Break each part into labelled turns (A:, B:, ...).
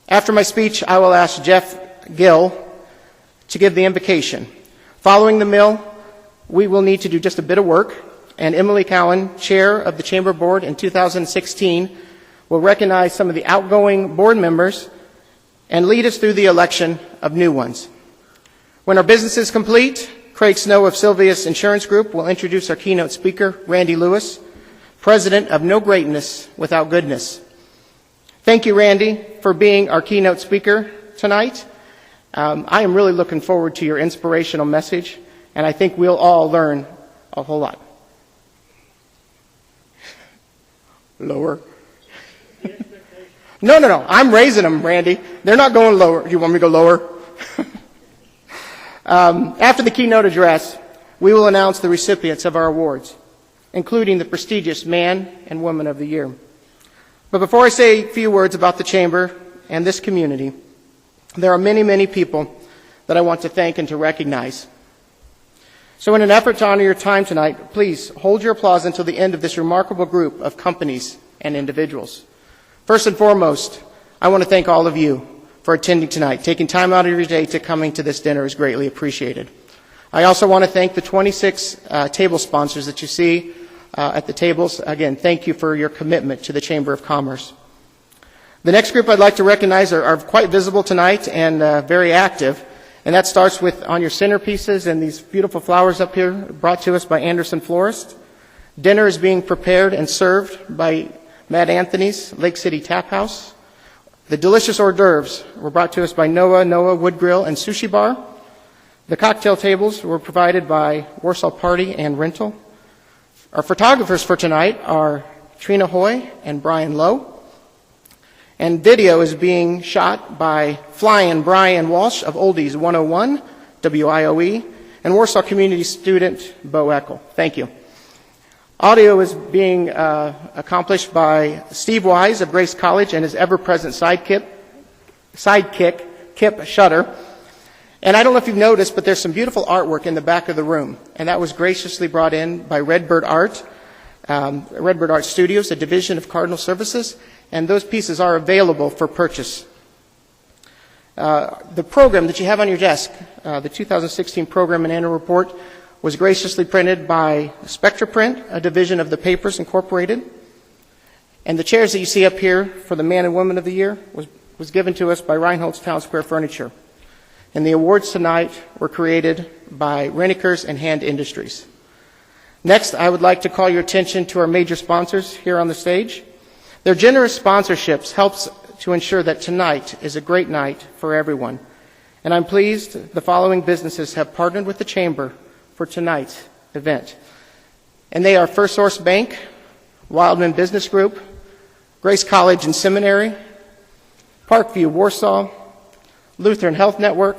A: After my speech, I will ask Jeff Gill to give the invocation. Following the meal, we will need to do just a bit of work, and Emily Cowan, Chair of the Chamber Board in 2016, will recognize some of the outgoing board members and lead us through the election of new ones. When our business is complete, Craig Snow of Sylvius Insurance Group will introduce our keynote speaker, Randy Lewis, president of No Greatness Without Goodness. Thank you, Randy, for being our keynote speaker tonight. I am really looking forward to your inspirational message, and I think we'll all learn a whole lot. Lower. No. I'm raising them, Randy. They're not going lower. You want me to go lower? After the keynote address, we will announce the recipients of our awards, including the prestigious Man and Woman of the Year. But before I say a few words about the Chamber and this community, there are many, many people that I want to thank and to recognize. So in an effort to honor your time tonight, please hold your applause until the end of this remarkable group of companies and individuals. First and foremost, I want to thank all of you for attending tonight. Taking time out of your day to coming to this dinner is greatly appreciated. I also want to thank the 26 table sponsors that you see at the tables. Again, thank you for your commitment to the Chamber of Commerce. The next group I'd like to recognize are quite visible tonight and very active, and that starts with on your centerpieces and these beautiful flowers up here brought to us by Anderson Florist. Dinner is being prepared and served by Matt Anthony's Lake City Tap House. The delicious hors d'oeuvres were brought to us by Noah Wood Grill and Sushi Bar. The cocktail tables were provided by Warsaw Party and Rental. Our photographers for tonight are Trina Hoy and Brian Lowe. And video is being shot by Flying Brian Walsh of Oldies 101, WIOE, and Warsaw Community student Bo Eckel. Thank you. Audio is being accomplished by Steve Wise of Grace College and his ever-present sidekick, Kip Shutter. And I don't know if you've noticed, but there's some beautiful artwork in the back of the room, and that was graciously brought in by Redbird Art Studios, a division of Cardinal Services, and those pieces are available for purchase. The program that you have on your desk, the 2016 Program and Annual Report, was graciously printed by Spectra Print, a division of the Papers Incorporated. And the chairs that you see up here for the Man and Woman of the Year was given to us by Reinhold's Town Square Furniture. And the awards tonight were created by Rennikers and Hand Industries. Next, I would like to call your attention to our major sponsors here on the stage. Their generous sponsorships helps to ensure that tonight is a great night for everyone. And I'm pleased the following businesses have partnered with the Chamber for tonight's event. And they are First Source Bank, Wildman Business Group, Grace College and Seminary, Parkview Warsaw, Lutheran Health Network,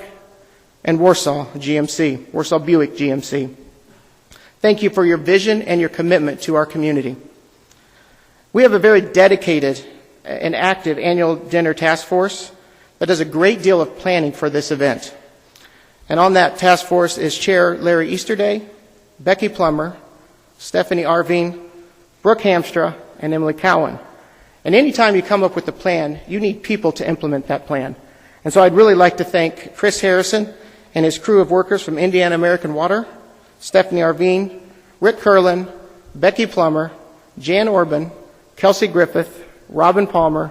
A: and Warsaw Buick GMC. Thank you for your vision and your commitment to our community. We have a very dedicated and active annual dinner task force that does a great deal of planning for this event. And on that task force is Chair Larry Easterday, Becky Plummer, Stephanie Arvine, Brooke Hamstra, and Emily Cowan. And anytime you come up with a plan, you need people to implement that plan. And so I'd really like to thank Chris Harrison and his crew of workers from Indiana American Water, Stephanie Arvine, Rick Curlin, Becky Plummer, Jan Orban, Kelsey Griffith, Robin Palmer,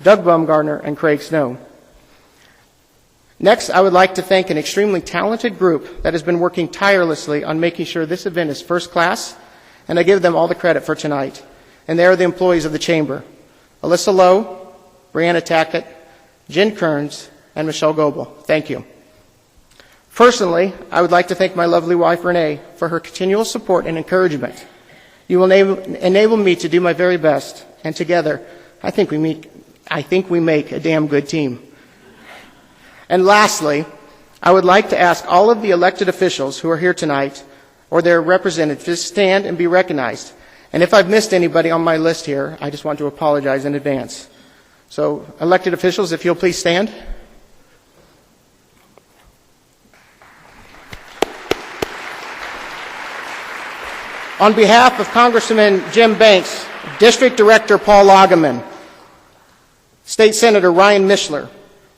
A: Doug Baumgartner, and Craig Snow. Next, I would like to thank an extremely talented group that has been working tirelessly on making sure this event is first class, and I give them all the credit for tonight. And they are the employees of the Chamber: Alyssa Lowe, Brianna Tackett, Jen Kearns, and Michelle Goebel. Thank you. Personally, I would like to thank my lovely wife, Renee, for her continual support and encouragement. You will enable me to do my very best, and together, I think we make a damn good team. And lastly, I would like to ask all of the elected officials who are here tonight or their representatives to stand and be recognized. And if I've missed anybody on my list here, I just want to apologize in advance. So, elected officials, if you'll please stand. On behalf of Congressman Jim Banks, District Director Paul Lageman, State Senator Ryan Mishler,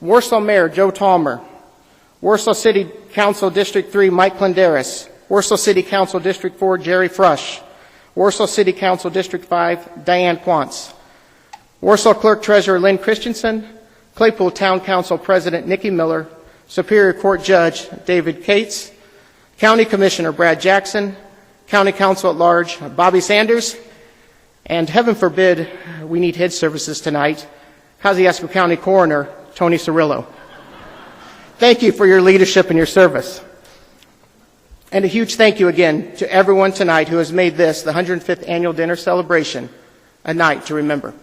A: Warsaw Mayor Joe Talmer, Warsaw City Council District 3 Mike Klenderis, Warsaw City Council District 4 Jerry Frush, Warsaw City Council District 5 Diane Quantz, Warsaw Clerk Treasurer Lynn Christensen, Claypool Town Council President Nikki Miller, Superior Court Judge David Cates, County Commissioner Brad Jackson, County Council at Large Bobby Sanders, and heaven forbid we need head services tonight, Kosciusko County Coroner Tony Cirillo. Thank you for your leadership and your service. And a huge thank you again to everyone tonight who has made this, the 105th Annual Dinner Celebration, a night to remember.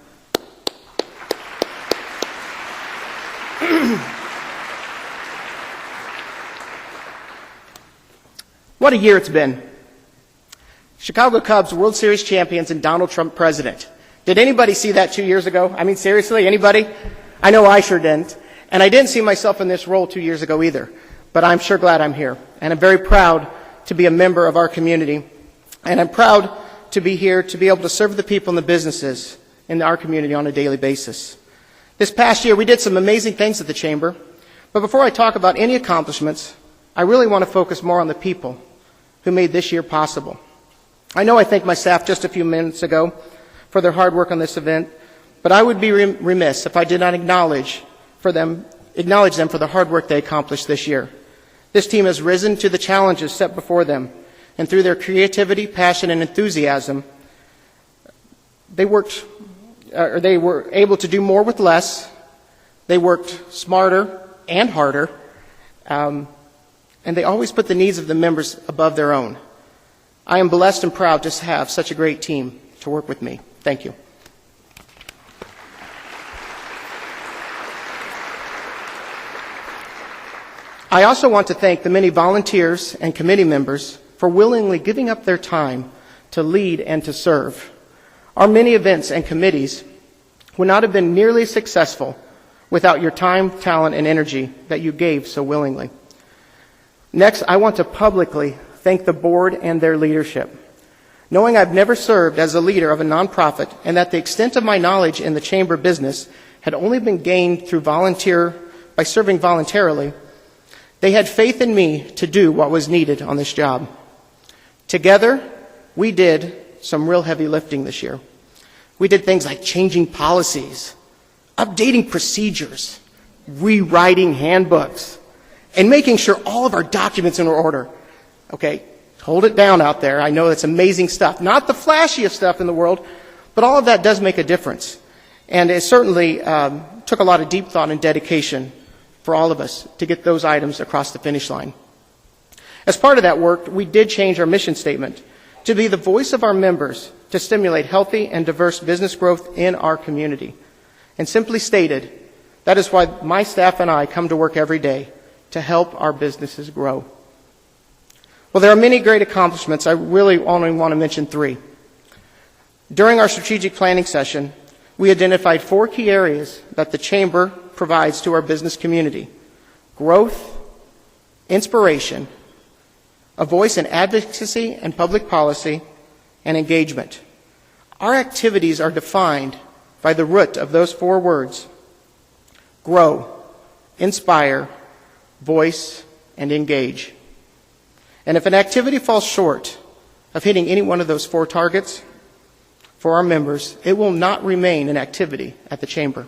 A: What a year it's been. Chicago Cubs World Series champions and Donald Trump president. Did anybody see that 2 years ago? I mean, seriously, anybody? I know I sure didn't. And I didn't see myself in this role 2 years ago either. But I'm sure glad I'm here. And I'm very proud to be a member of our community. And I'm proud to be here to be able to serve the people and the businesses in our community on a daily basis. This past year, we did some amazing things at the Chamber. But before I talk about any accomplishments, I really want to focus more on the people who made this year possible. I know I thanked my staff just a few minutes ago for their hard work on this event, but I would be remiss if I did not acknowledge them for the hard work they accomplished this year. This team has risen to the challenges set before them, and through their creativity, passion, and enthusiasm, they were able to do more with less. They worked smarter and harder, and they always put the needs of the members above their own. I am blessed and proud to have such a great team to work with me. Thank you. I also want to thank the many volunteers and committee members for willingly giving up their time to lead and to serve. Our many events and committees would not have been nearly as successful without your time, talent, and energy that you gave so willingly. Next, I want to publicly thank the board and their leadership. Knowing I've never served as a leader of a nonprofit and that the extent of my knowledge in the chamber business had only been gained through by serving voluntarily, they had faith in me to do what was needed on this job. Together, we did some real heavy lifting this year. We did things like changing policies, updating procedures, rewriting handbooks, and making sure all of our documents are in order. Okay, hold it down out there. I know that's amazing stuff. Not the flashiest stuff in the world, but all of that does make a difference. And it certainly took a lot of deep thought and dedication for all of us to get those items across the finish line. As part of that work, we did change our mission statement to be the voice of our members to stimulate healthy and diverse business growth in our community. And simply stated, that is why my staff and I come to work every day, to help our businesses grow. Well, there are many great accomplishments. I really only want to mention 3. During our strategic planning session, we identified 4 key areas that the Chamber provides to our business community: growth, inspiration, a voice in advocacy and public policy, and engagement. Our activities are defined by the root of those 4 words: grow, inspire, voice, and engage. And if an activity falls short of hitting any one of those 4 targets for our members, it will not remain an activity at the Chamber.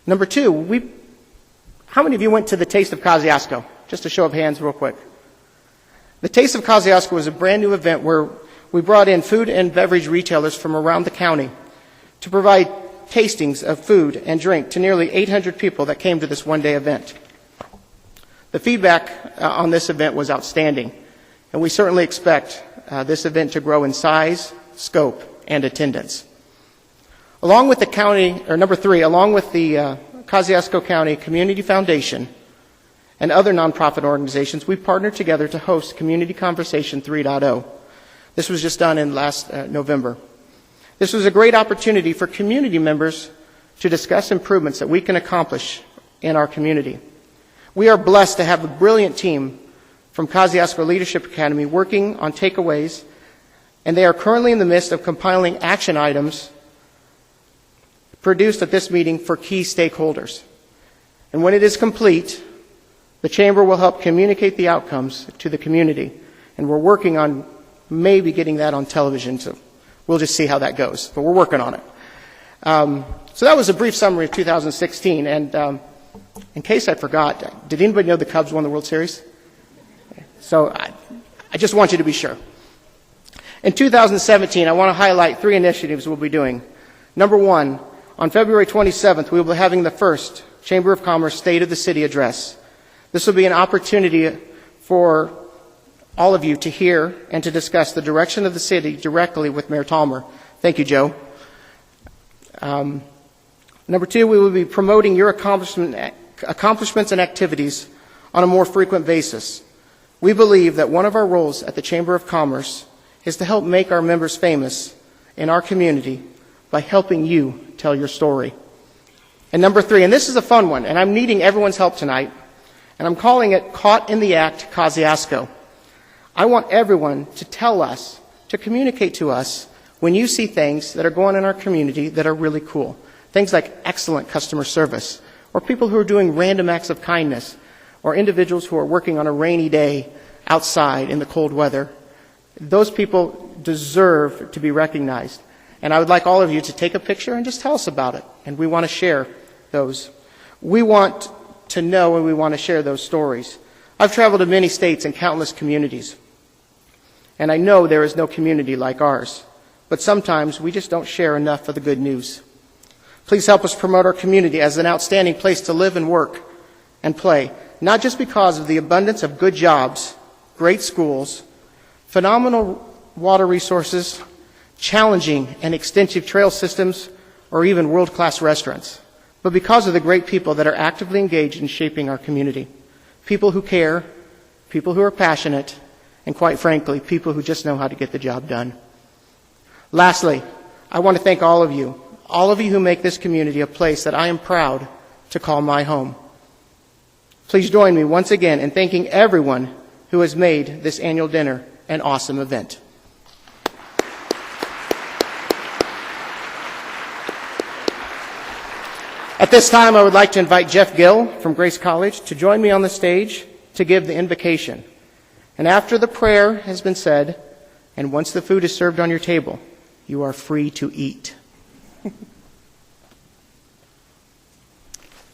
A: Number 2, how many of you went to the Taste of Kosciusko? Just a show of hands real quick. The Taste of Kosciusko was a brand new event where we brought in food and beverage retailers from around the county to provide tastings of food and drink to nearly 800 people that came to this one-day event. The feedback on this event was outstanding, and we certainly expect this event to grow in size, scope, and attendance. Along with number 3, along with the Kosciusko County Community Foundation and other nonprofit organizations, we partnered together to host Community Conversation 3.0. This was just done in last November. This was a great opportunity for community members to discuss improvements that we can accomplish in our community. We are blessed to have a brilliant team from Kosciusko Leadership Academy working on takeaways, and they are currently in the midst of compiling action items produced at this meeting for key stakeholders. And when it is complete, the Chamber will help communicate the outcomes to the community. And we're working on maybe getting that on television, so we'll just see how that goes. But we're working on it. So that was a brief summary of 2016. And in case I forgot, did anybody know the Cubs won the World Series? So I just want you to be sure. In 2017, I want to highlight 3 initiatives we'll be doing. Number 1, on February 27th, we will be having the first Chamber of Commerce State of the City address. This will be an opportunity for all of you to hear and to discuss the direction of the city directly with Mayor Talmer. Thank you, Joe. Number 2, we will be promoting your accomplishments and activities on a more frequent basis. We believe that one of our roles at the Chamber of Commerce is to help make our members famous in our community by helping you tell your story. And number 3, and this is a fun one, and I'm needing everyone's help tonight, and I'm calling it Caught in the Act, Kosciusko. I want everyone to tell us, to communicate to us, when you see things that are going on in our community that are really cool. Things like excellent customer service, or people who are doing random acts of kindness, or individuals who are working on a rainy day outside in the cold weather. Those people deserve to be recognized. And I would like all of you to take a picture and just tell us about it. And we want to share those. We want to know and we want to share those stories. I've traveled to many states and countless communities. And I know there is no community like ours. But sometimes we just don't share enough of the good news. Please help us promote our community as an outstanding place to live and work and play, not just because of the abundance of good jobs, great schools, phenomenal water resources, challenging and extensive trail systems, or even world-class restaurants, but because of the great people that are actively engaged in shaping our community. People who care, people who are passionate, and quite frankly, people who just know how to get the job done. Lastly, I want to thank all of you who make this community a place that I am proud to call my home. Please join me once again in thanking everyone who has made this annual dinner an awesome event. At this time, I would like to invite Jeff Gill from Grace College to join me on the stage to give the invocation. And after the prayer has been said, and once the food is served on your table, you are free to eat.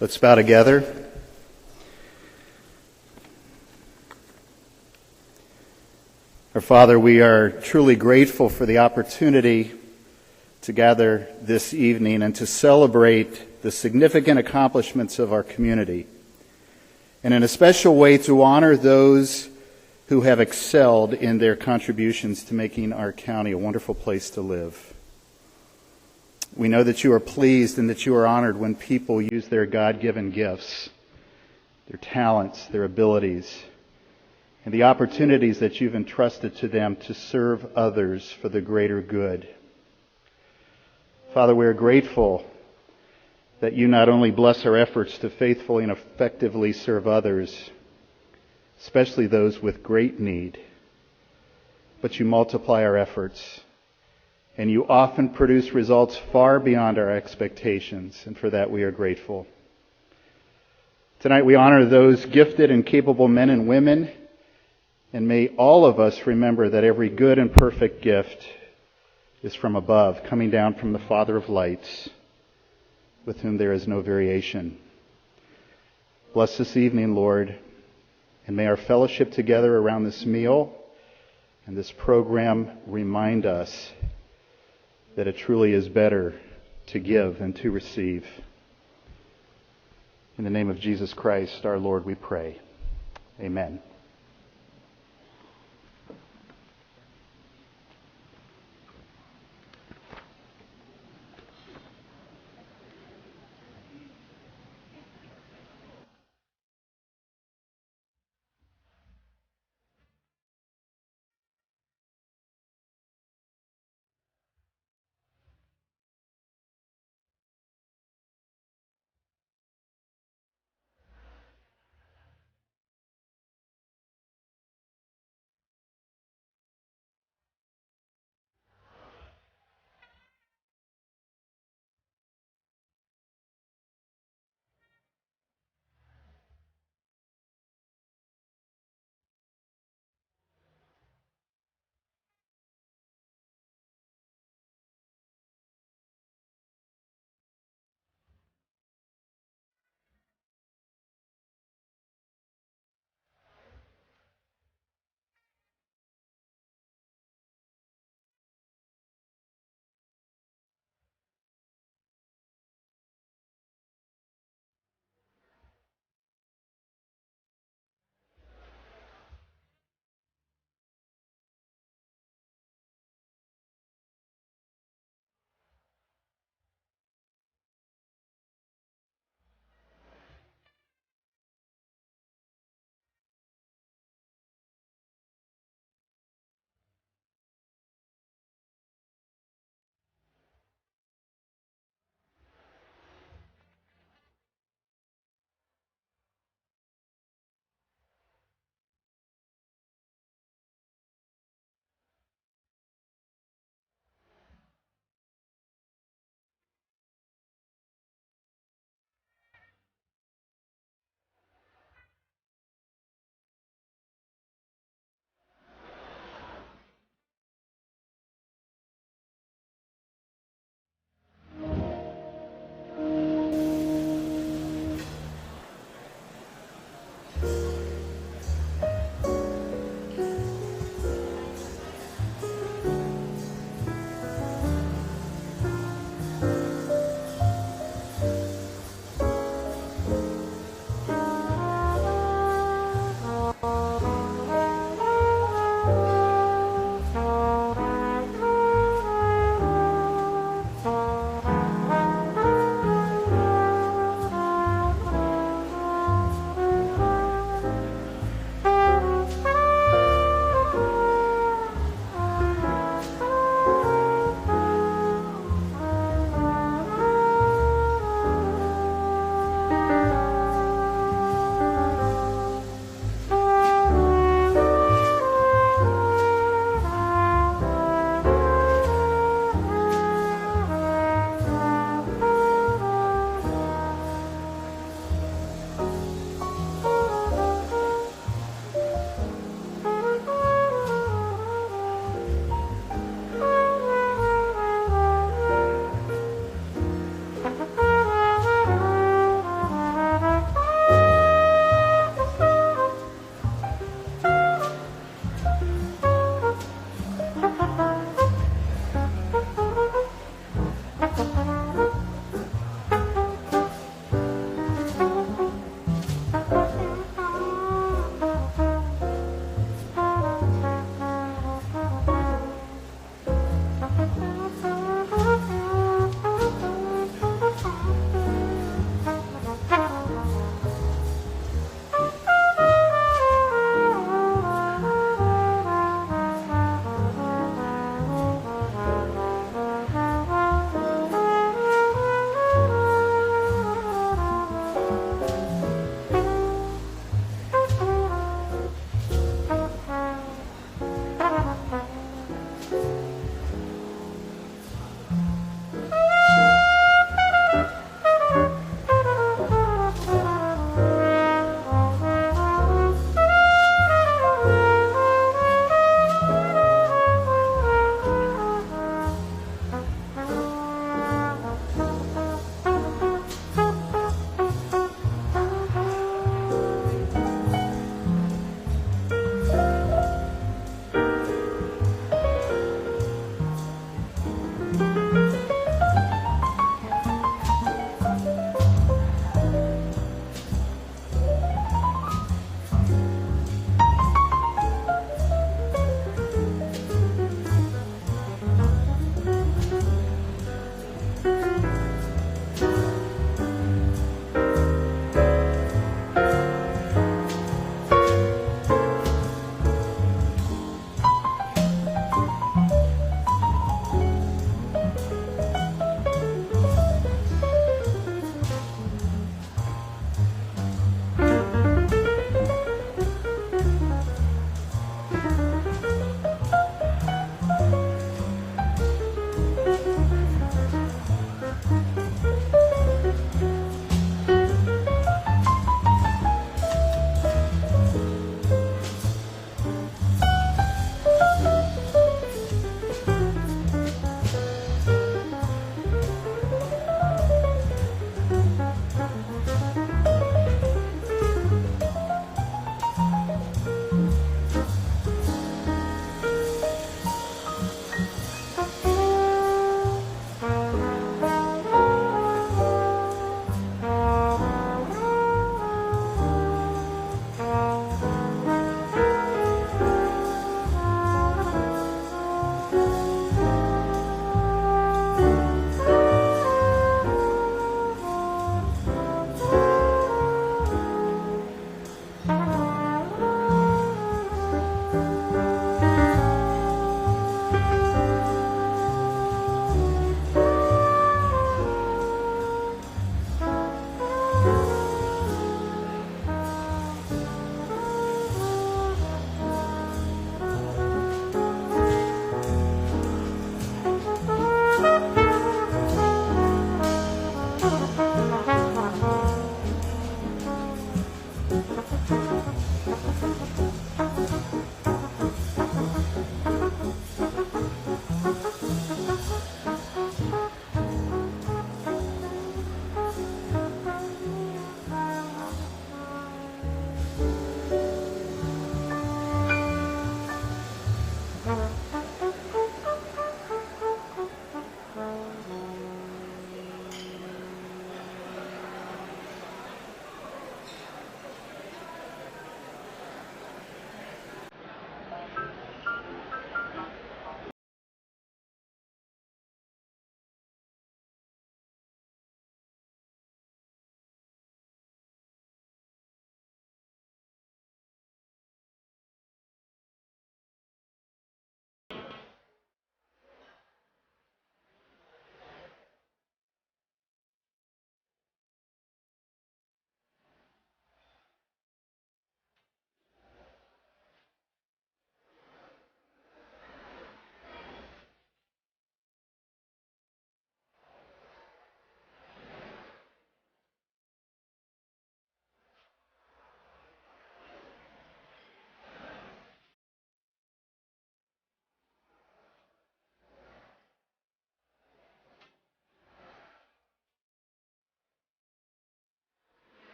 B: Let's bow together. Our Father, we are truly grateful for the opportunity to gather this evening and to celebrate the significant accomplishments of our community, and in a special way to honor those who have excelled in their contributions to making our county a wonderful place to live. We know that you are pleased and that you are honored when people use their God-given gifts, their talents, their abilities, and the opportunities that you've entrusted to them to serve others for the greater good. Father, we are grateful that you not only bless our efforts to faithfully and effectively serve others, especially those with great need, but you multiply our efforts, and you often produce results far beyond our expectations, and for that we are grateful. Tonight we honor those gifted and capable men and women, and may all of us remember that every good and perfect gift is from above, coming down from the Father of lights, with whom there is no variation. Bless this evening, Lord, and may our fellowship together around this meal and this program remind us that it truly is better to give than to receive. In the name of Jesus Christ, our Lord, we pray. Amen.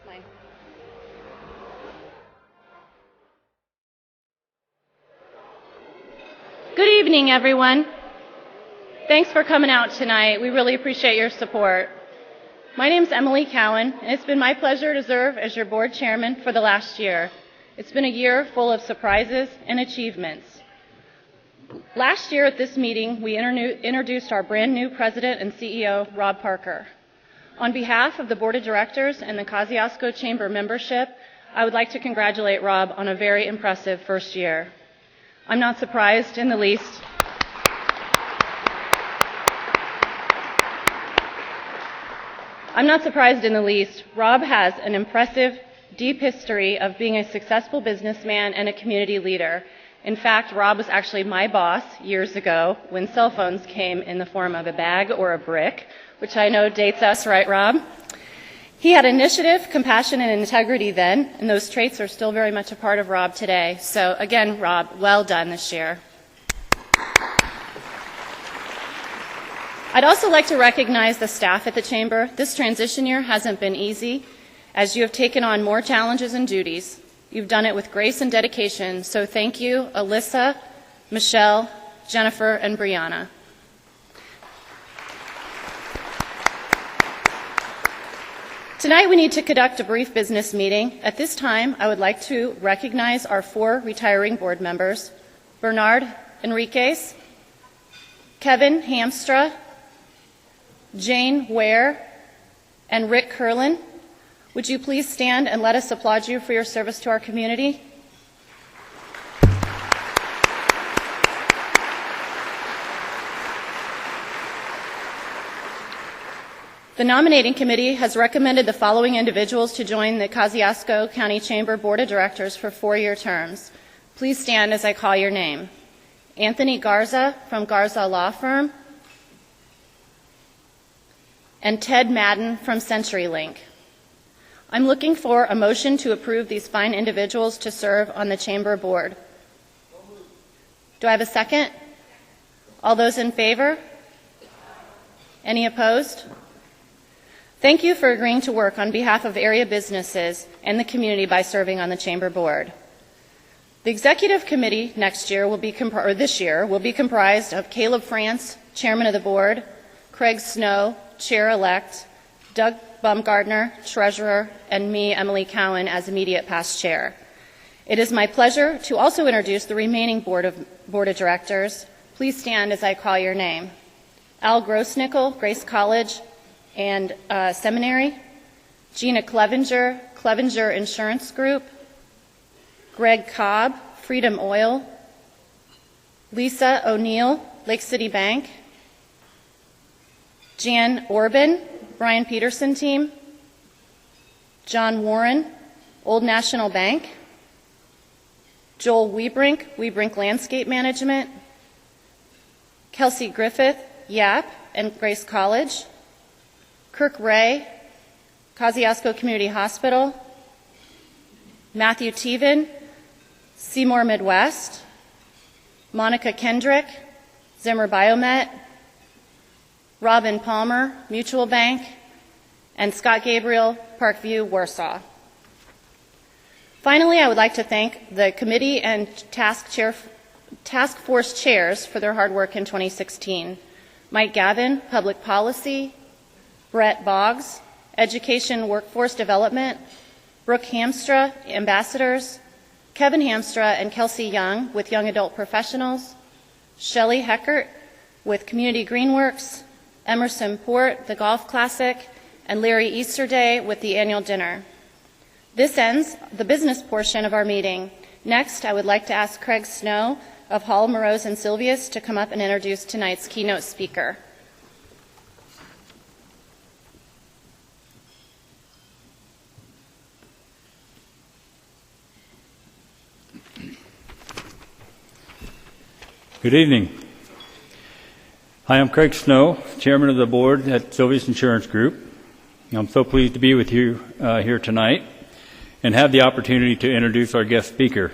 C: Mine. Good evening, everyone. Thanks for coming out tonight. We really appreciate your support. My name is Emily Cowan, and it's been my pleasure to serve as your board chairman for the last year. It's been a year full of surprises and achievements. Last year at this meeting, we introduced our brand new president and CEO, Rob Parker. On behalf of the board of directors and the Kosciusko Chamber membership, I would like to congratulate Rob on a very impressive first year. I'm not surprised in the least. Rob has an impressive, deep history of being a successful businessman and a community leader. In fact, Rob was actually my boss years ago when cell phones came in the form of a bag or a brick, which I know dates us, right, Rob? He had initiative, compassion, and integrity then, and those traits are still very much a part of Rob today. So again, Rob, well done this year. I'd also like to recognize the staff at the Chamber. This transition year hasn't been easy, as you have taken on more challenges and duties. You've done it with grace and dedication, so thank you, Alyssa, Michelle, Jennifer, and Brianna. Tonight we need to conduct a brief business meeting. At this time, I would like to recognize our 4 retiring board members, Bernard Enriquez, Kevin Hamstra, Jane Ware, and Rick Curlin. Would you please stand and let us applaud you for your service to our community? The nominating committee has recommended the following individuals to join the Kosciusko County Chamber Board of Directors for 4-year terms. Please stand as I call your name. Anthony Garza from Garza Law Firm, and Ted Madden from CenturyLink. I'm looking for a motion to approve these fine individuals to serve on the Chamber Board. Do I have a second? All those in favor? Any opposed? Thank you for agreeing to work on behalf of area businesses and the community by serving on the Chamber Board. The Executive Committee this year will be comprised of Caleb France, Chairman of the Board, Craig Snow, Chair-elect, Doug Baumgardner, Treasurer, and me, Emily Cowan, as immediate past chair. It is my pleasure to also introduce the remaining Board of Directors. Please stand as I call your name. Al Grossnickel, Grace College and Seminary, Gina Clevenger, Clevenger Insurance Group, Greg Cobb, Freedom Oil, Lisa O'Neill, Lake City Bank, Jan Orban, Brian Peterson Team, John Warren, Old National Bank, Joel Wiebrink Landscape Management, Kelsey Griffith, YAP and Grace College, Kirk Ray, Kosciusko Community Hospital, Matthew Teven, Seymour Midwest, Monica Kendrick, Zimmer Biomet, Robin Palmer, Mutual Bank, and Scott Gabriel, Parkview, Warsaw. Finally, I would like to thank the committee and task force chairs for their hard work in 2016. Mike Gavin, Public Policy, Brett Boggs, Education Workforce Development, Brooke Hamstra, Ambassadors, Kevin Hamstra and Kelsey Young with Young Adult Professionals, Shelley Heckert with Community Greenworks, Emerson Port, the Golf Classic, and Larry Easterday with the annual dinner. This ends the business portion of our meeting. Next, I would like to ask Craig Snow of Hall, Morose, and Silvius to come up and introduce tonight's keynote speaker.
D: Good evening. Hi, I'm Craig Snow, Chairman of the Board at Silvius Insurance Group. I'm so pleased to be with you here tonight and have the opportunity to introduce our guest speaker.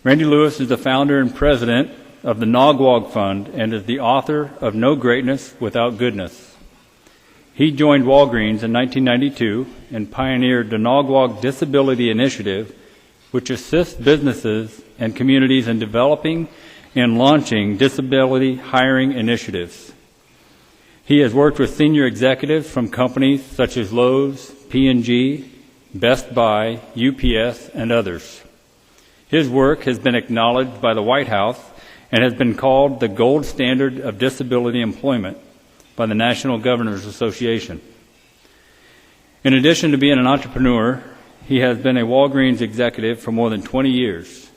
D: Randy Lewis is the founder and president of the Nogwog Fund and is the author of No Greatness Without Goodness. He joined Walgreens in 1992 and pioneered the Nagwag Disability Initiative, which assists businesses and communities in developing and launching disability hiring initiatives. He has worked with senior executives from companies such as Lowe's, P&G, Best Buy, UPS, and others. His work has been acknowledged by the White House and has been called the gold standard of disability employment by the National Governors Association. In addition to being an entrepreneur, he has been a Walgreens executive for more than 20 years.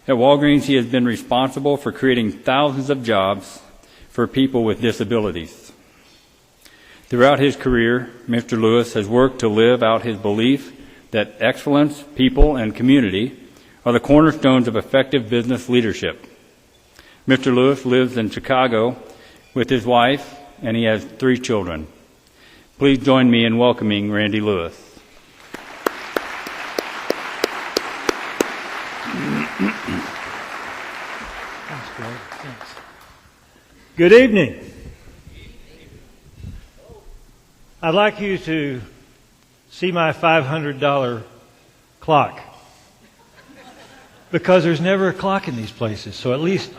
D: At Walgreens, he has been responsible for creating thousands of jobs for people with disabilities. Throughout his career, Mr. Lewis has worked to live out his belief that excellence, people, and community are the cornerstones of effective business leadership. Mr. Lewis lives in Chicago with his wife, and he has 3 children. Please join me in welcoming Randy Lewis.
E: Thanks, Greg. Thanks. Good evening. I'd like you to see my $500 clock, because there's never a clock in these places. So at least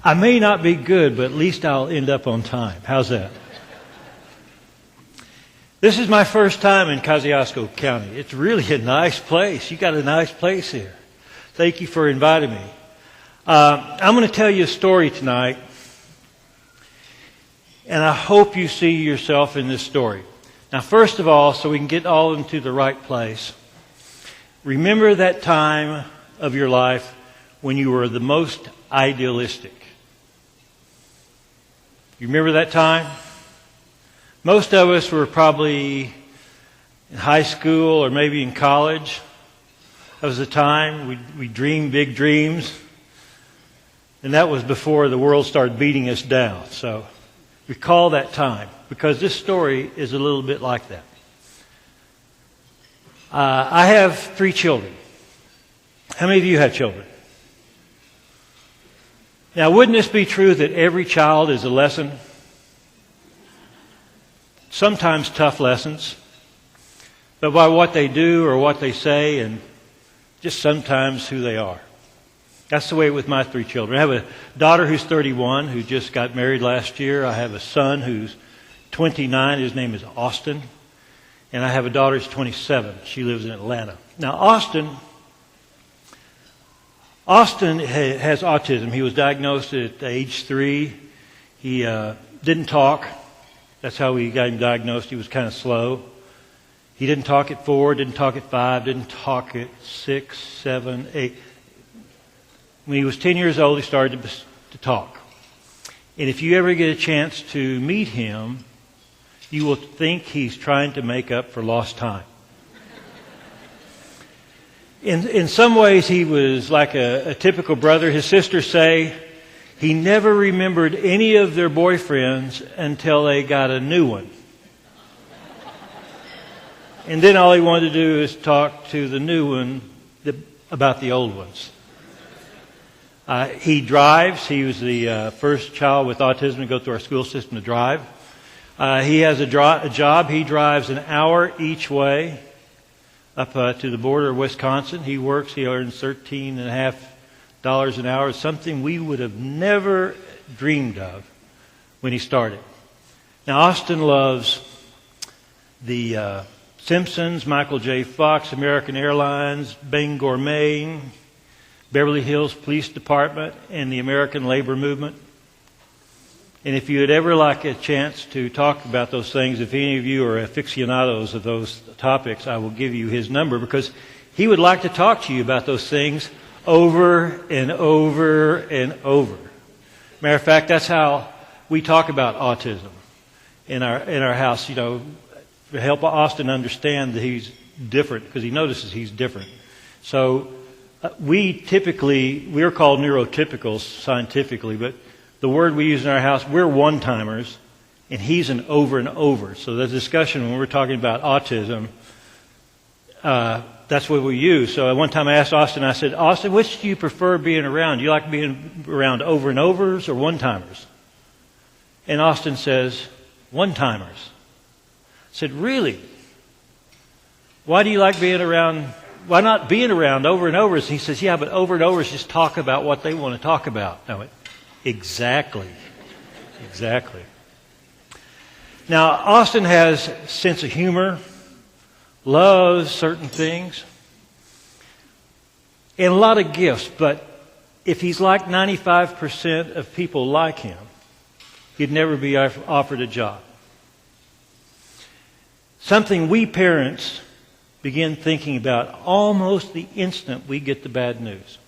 E: I may not be good, but at least I'll end up on time. How's that? This is my first time in Kosciusko County. It's really a nice place. You got a nice place here. Thank you for inviting me. I'm going to tell you a story tonight, and I hope you see yourself in this story. Now, first of all, so we can get all into the right place, remember that time of your life when you were the most idealistic. You remember that time? Most of us were probably in high school or maybe in college. That was the time we dreamed big dreams. And that was before the world started beating us down. So recall that time, because this story is a little bit like that. I have 3 children. How many of you have children? Now, wouldn't this be true that every child is a lesson? Sometimes tough lessons, but by what they do or what they say, and just sometimes who they are. That's the way with my 3 children. I have a daughter who's 31, who just got married last year. I have a son who's 29. His name is Austin. And I have a daughter who's 27. She lives in Atlanta. Now, Austin has autism. He was diagnosed at age 3. He didn't talk. That's how we got him diagnosed. He was kind of slow. He didn't talk at 4, didn't talk at 5, didn't talk at 6, 7, 8. When he was 10 years old, he started to talk. And if you ever get a chance to meet him, you will think he's trying to make up for lost time. In some ways, he was like a typical brother. His sisters say he never remembered any of their boyfriends until they got a new one. And then all he wanted to do is talk to the new one about the old ones. He drives. He was the first child with autism to go through our school system to drive. He has a job. He drives an hour each way up to the border of Wisconsin. He works. He earns $13.50 an hour, something we would have never dreamed of when he started. Now, Austin loves the Simpsons, Michael J. Fox, American Airlines, Bing Gourmet, Beverly Hills Police Department, and the American Labor Movement. And if you would ever like a chance to talk about those things, if any of you are aficionados of those topics, I will give you his number, because he would like to talk to you about those things over and over and over. Matter of fact, that's how we talk about autism in our house, you know, to help Austin understand that he's different, because he notices he's different. So we are called neurotypicals scientifically, but the word we use in our house, we're one-timers, and he's an over and over. So the discussion when we're talking about autism, that's what we use. So at one time I asked Austin, I said, Austin, which do you prefer being around? Do you like being around over and overs or one-timers? And Austin says, one-timers. I said, really? Why do you like being around? Why not being around over and over? He says, yeah, but over and over is just talk about what they want to talk about. I went, exactly. Exactly. Now, Austin has a sense of humor, loves certain things, and a lot of gifts, but if he's like 95% of people like him, he'd never be offered a job. Something we parents begin thinking about almost the instant we get the bad news,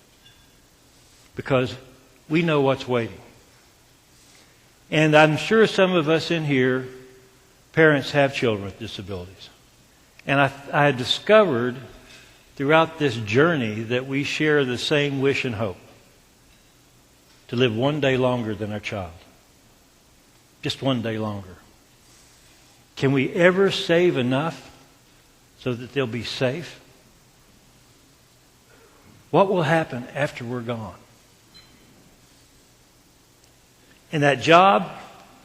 E: because we know what's waiting. And I'm sure some of us in here, parents have children with disabilities. And I discovered throughout this journey that we share the same wish and hope, to live one day longer than our child. Just one day longer. Can we ever save enough so that they'll be safe? What will happen after we're gone? And that job,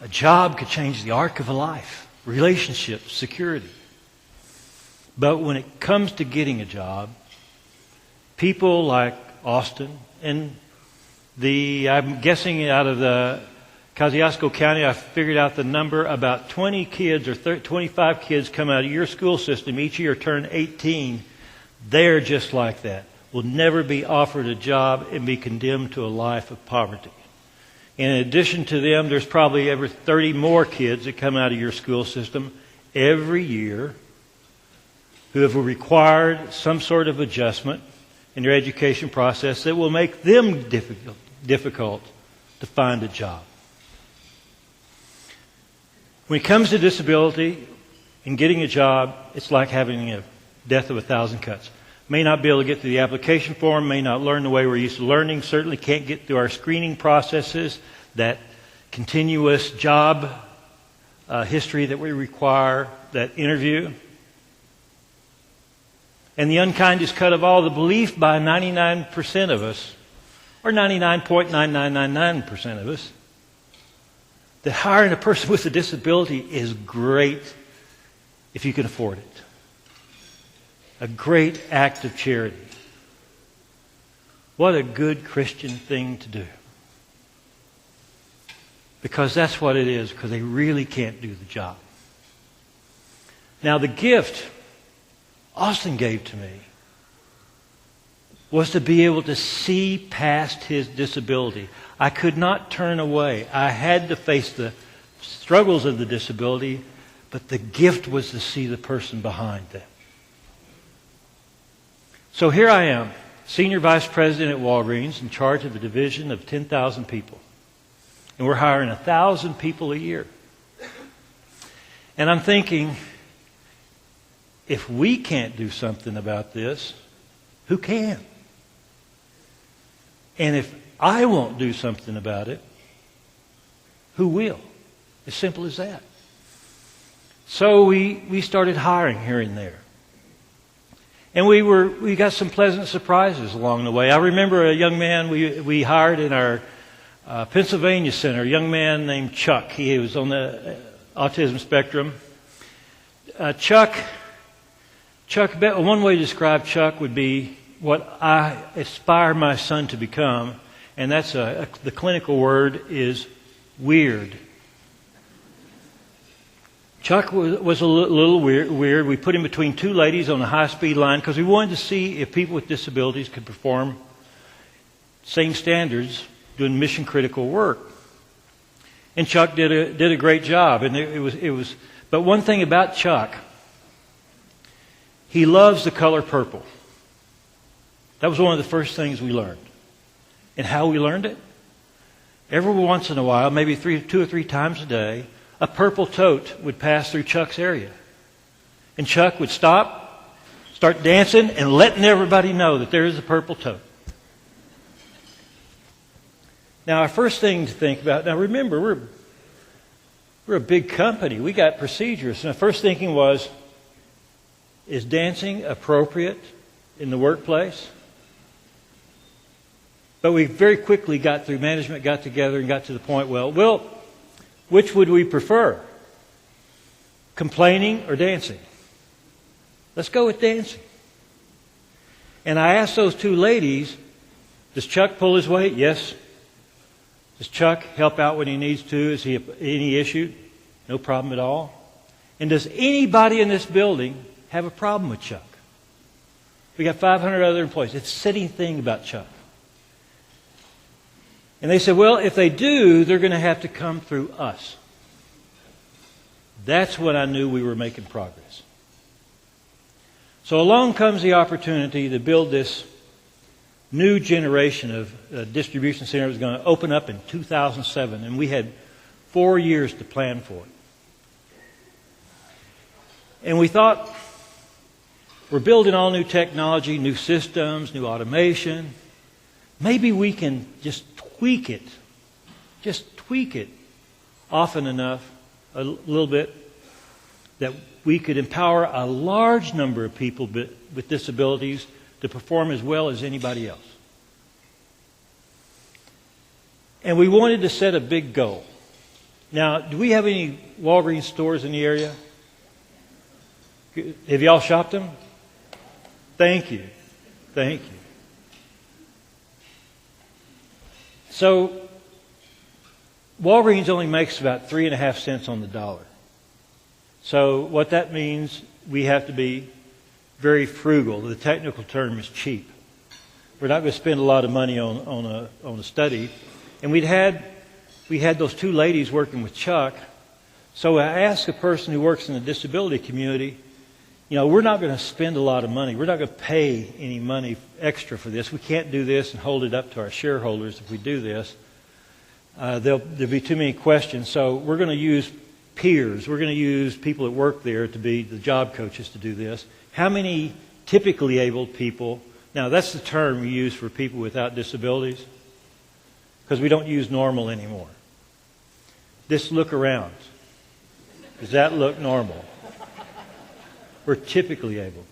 E: a job could change the arc of a life, relationships, security. But when it comes to getting a job, people like Austin and I'm guessing out of the Kosciusko County, I figured out the number, about 20 kids or 25 kids come out of your school system each year, turn 18. They're just like that. Will never be offered a job and be condemned to a life of poverty. In addition to them, there's probably over 30 more kids that come out of your school system every year who have required some sort of adjustment in their education process that will make them difficult to find a job. When it comes to disability and getting a job, it's like having a death of 1,000 cuts. May not be able to get through the application form, may not learn the way we're used to learning, certainly can't get through our screening processes, that continuous job history that we require, that interview. And the unkindest cut of all, the belief by 99% of us, or 99.9999% of us, that hiring a person with a disability is great if you can afford it. A great act of charity. What a good Christian thing to do. Because that's what it is, because they really can't do the job. Now the gift Austin gave to me was to be able to see past his disability. I could not turn away. I had to face the struggles of the disability, but the gift was to see the person behind them. So here I am, Senior Vice President at Walgreens, in charge of a division of 10,000 people. And we're hiring 1,000 people a year. And I'm thinking, if we can't do something about this, who can? And if I won't do something about it, who will? As simple as that. So we started hiring here and there. And we got some pleasant surprises along the way. I remember a young man we hired in our Pennsylvania Center, a young man named Chuck. He was on the autism spectrum. Chuck, one way to describe Chuck would be what I aspire my son to become, and that's the clinical word is weird. Chuck was a little weird. We put him between two ladies on a high-speed line because we wanted to see if people with disabilities could perform same standards doing mission-critical work. And Chuck did a great job. And it was. But one thing about Chuck, he loves the color purple. That was one of the first things we learned. And how we learned it? Every once in a while, maybe 2 or 3 times a day, a purple tote would pass through Chuck's area. And Chuck would stop, start dancing, and letting everybody know that there is a purple tote. Now, our first thing to think about, now remember, we're a big company. We got procedures. And the first thinking was, is dancing appropriate in the workplace? But we very quickly management got together and got to the point, well, which would we prefer? complaining or dancing? Let's go with dancing. And I asked those two ladies, does Chuck pull his weight? Yes. Does Chuck help out when he needs to? Is he any issue? No problem at all. And does anybody in this building have a problem with Chuck? We got 500 other employees. It's a sitting thing about Chuck. And they said, well, if they do, they're going to have to come through us. That's when I knew we were making progress. So along comes the opportunity to build this new generation of distribution center. It was going to open up in 2007, and we had 4 years to plan for it. And we thought, we're building all new technology, new systems, new automation. Maybe we can just tweak it often enough, a little bit, that we could empower a large number of people with disabilities to perform as well as anybody else. And we wanted to set a big goal. Now, do we have any Walgreens stores in the area? Have y'all shopped them? Thank you. Thank you. So, Walgreens only makes about 3.5 cents on the dollar. So what that means, we have to be very frugal. The technical term is cheap. We're not going to spend a lot of money on a study. And we had those two ladies working with Chuck. So I asked a person who works in the disability community, we're not going to spend a lot of money. We're not going to pay any money extra for this. We can't do this and hold it up to our shareholders if we do this. There'll be too many questions. So we're going to use peers. We're going to use people that work there to be the job coaches to do this. How many typically able people? Now, that's the term we use for people without disabilities because we don't use normal anymore. Just look around. Does that look normal? We're typically able.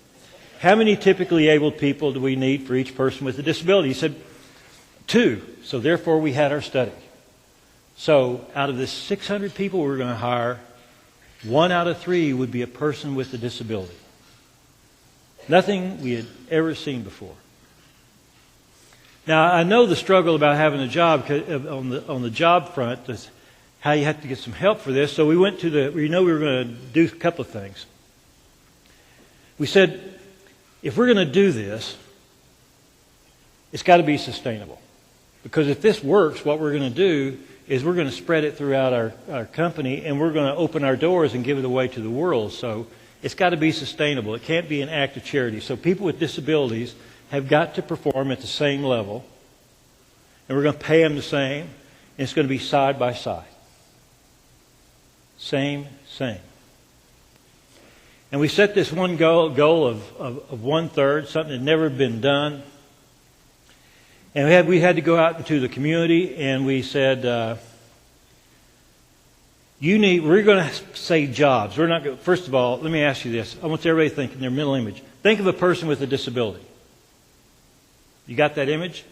E: How many typically able people do we need for each person with a disability? He said 2. So therefore we had our study. So out of the 600 people we're going to hire, 1 out of 3 would be a person with a disability. Nothing we had ever seen before. Now, I know the struggle about having a job on the job front, is how you have to get some help for this. So we went to we were going to do a couple of things. We said, if we're going to do this, it's got to be sustainable. Because if this works, what we're going to do is we're going to spread it throughout our company, and we're going to open our doors and give it away to the world. So it's got to be sustainable. It can't be an act of charity. So people with disabilities have got to perform at the same level, and we're going to pay them the same, and it's going to be side by side. Same. And we set this one goal of 1/3, something that had never been done. And we had to go out into the community, and we said, we're going to say jobs. We're not going. First of all, let me ask you this. I want everybody to think in their mental image. Think of a person with a disability. You got that image?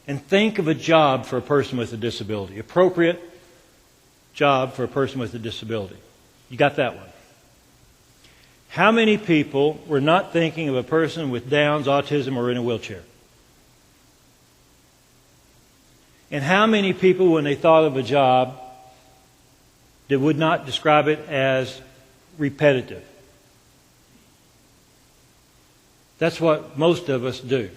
E: And think of a job for a person with a disability. Appropriate job for a person with a disability. You got that one? How many people were not thinking of a person with Downs, autism, or in a wheelchair? And how many people, when they thought of a job, that would not describe it as repetitive? That's what most of us do.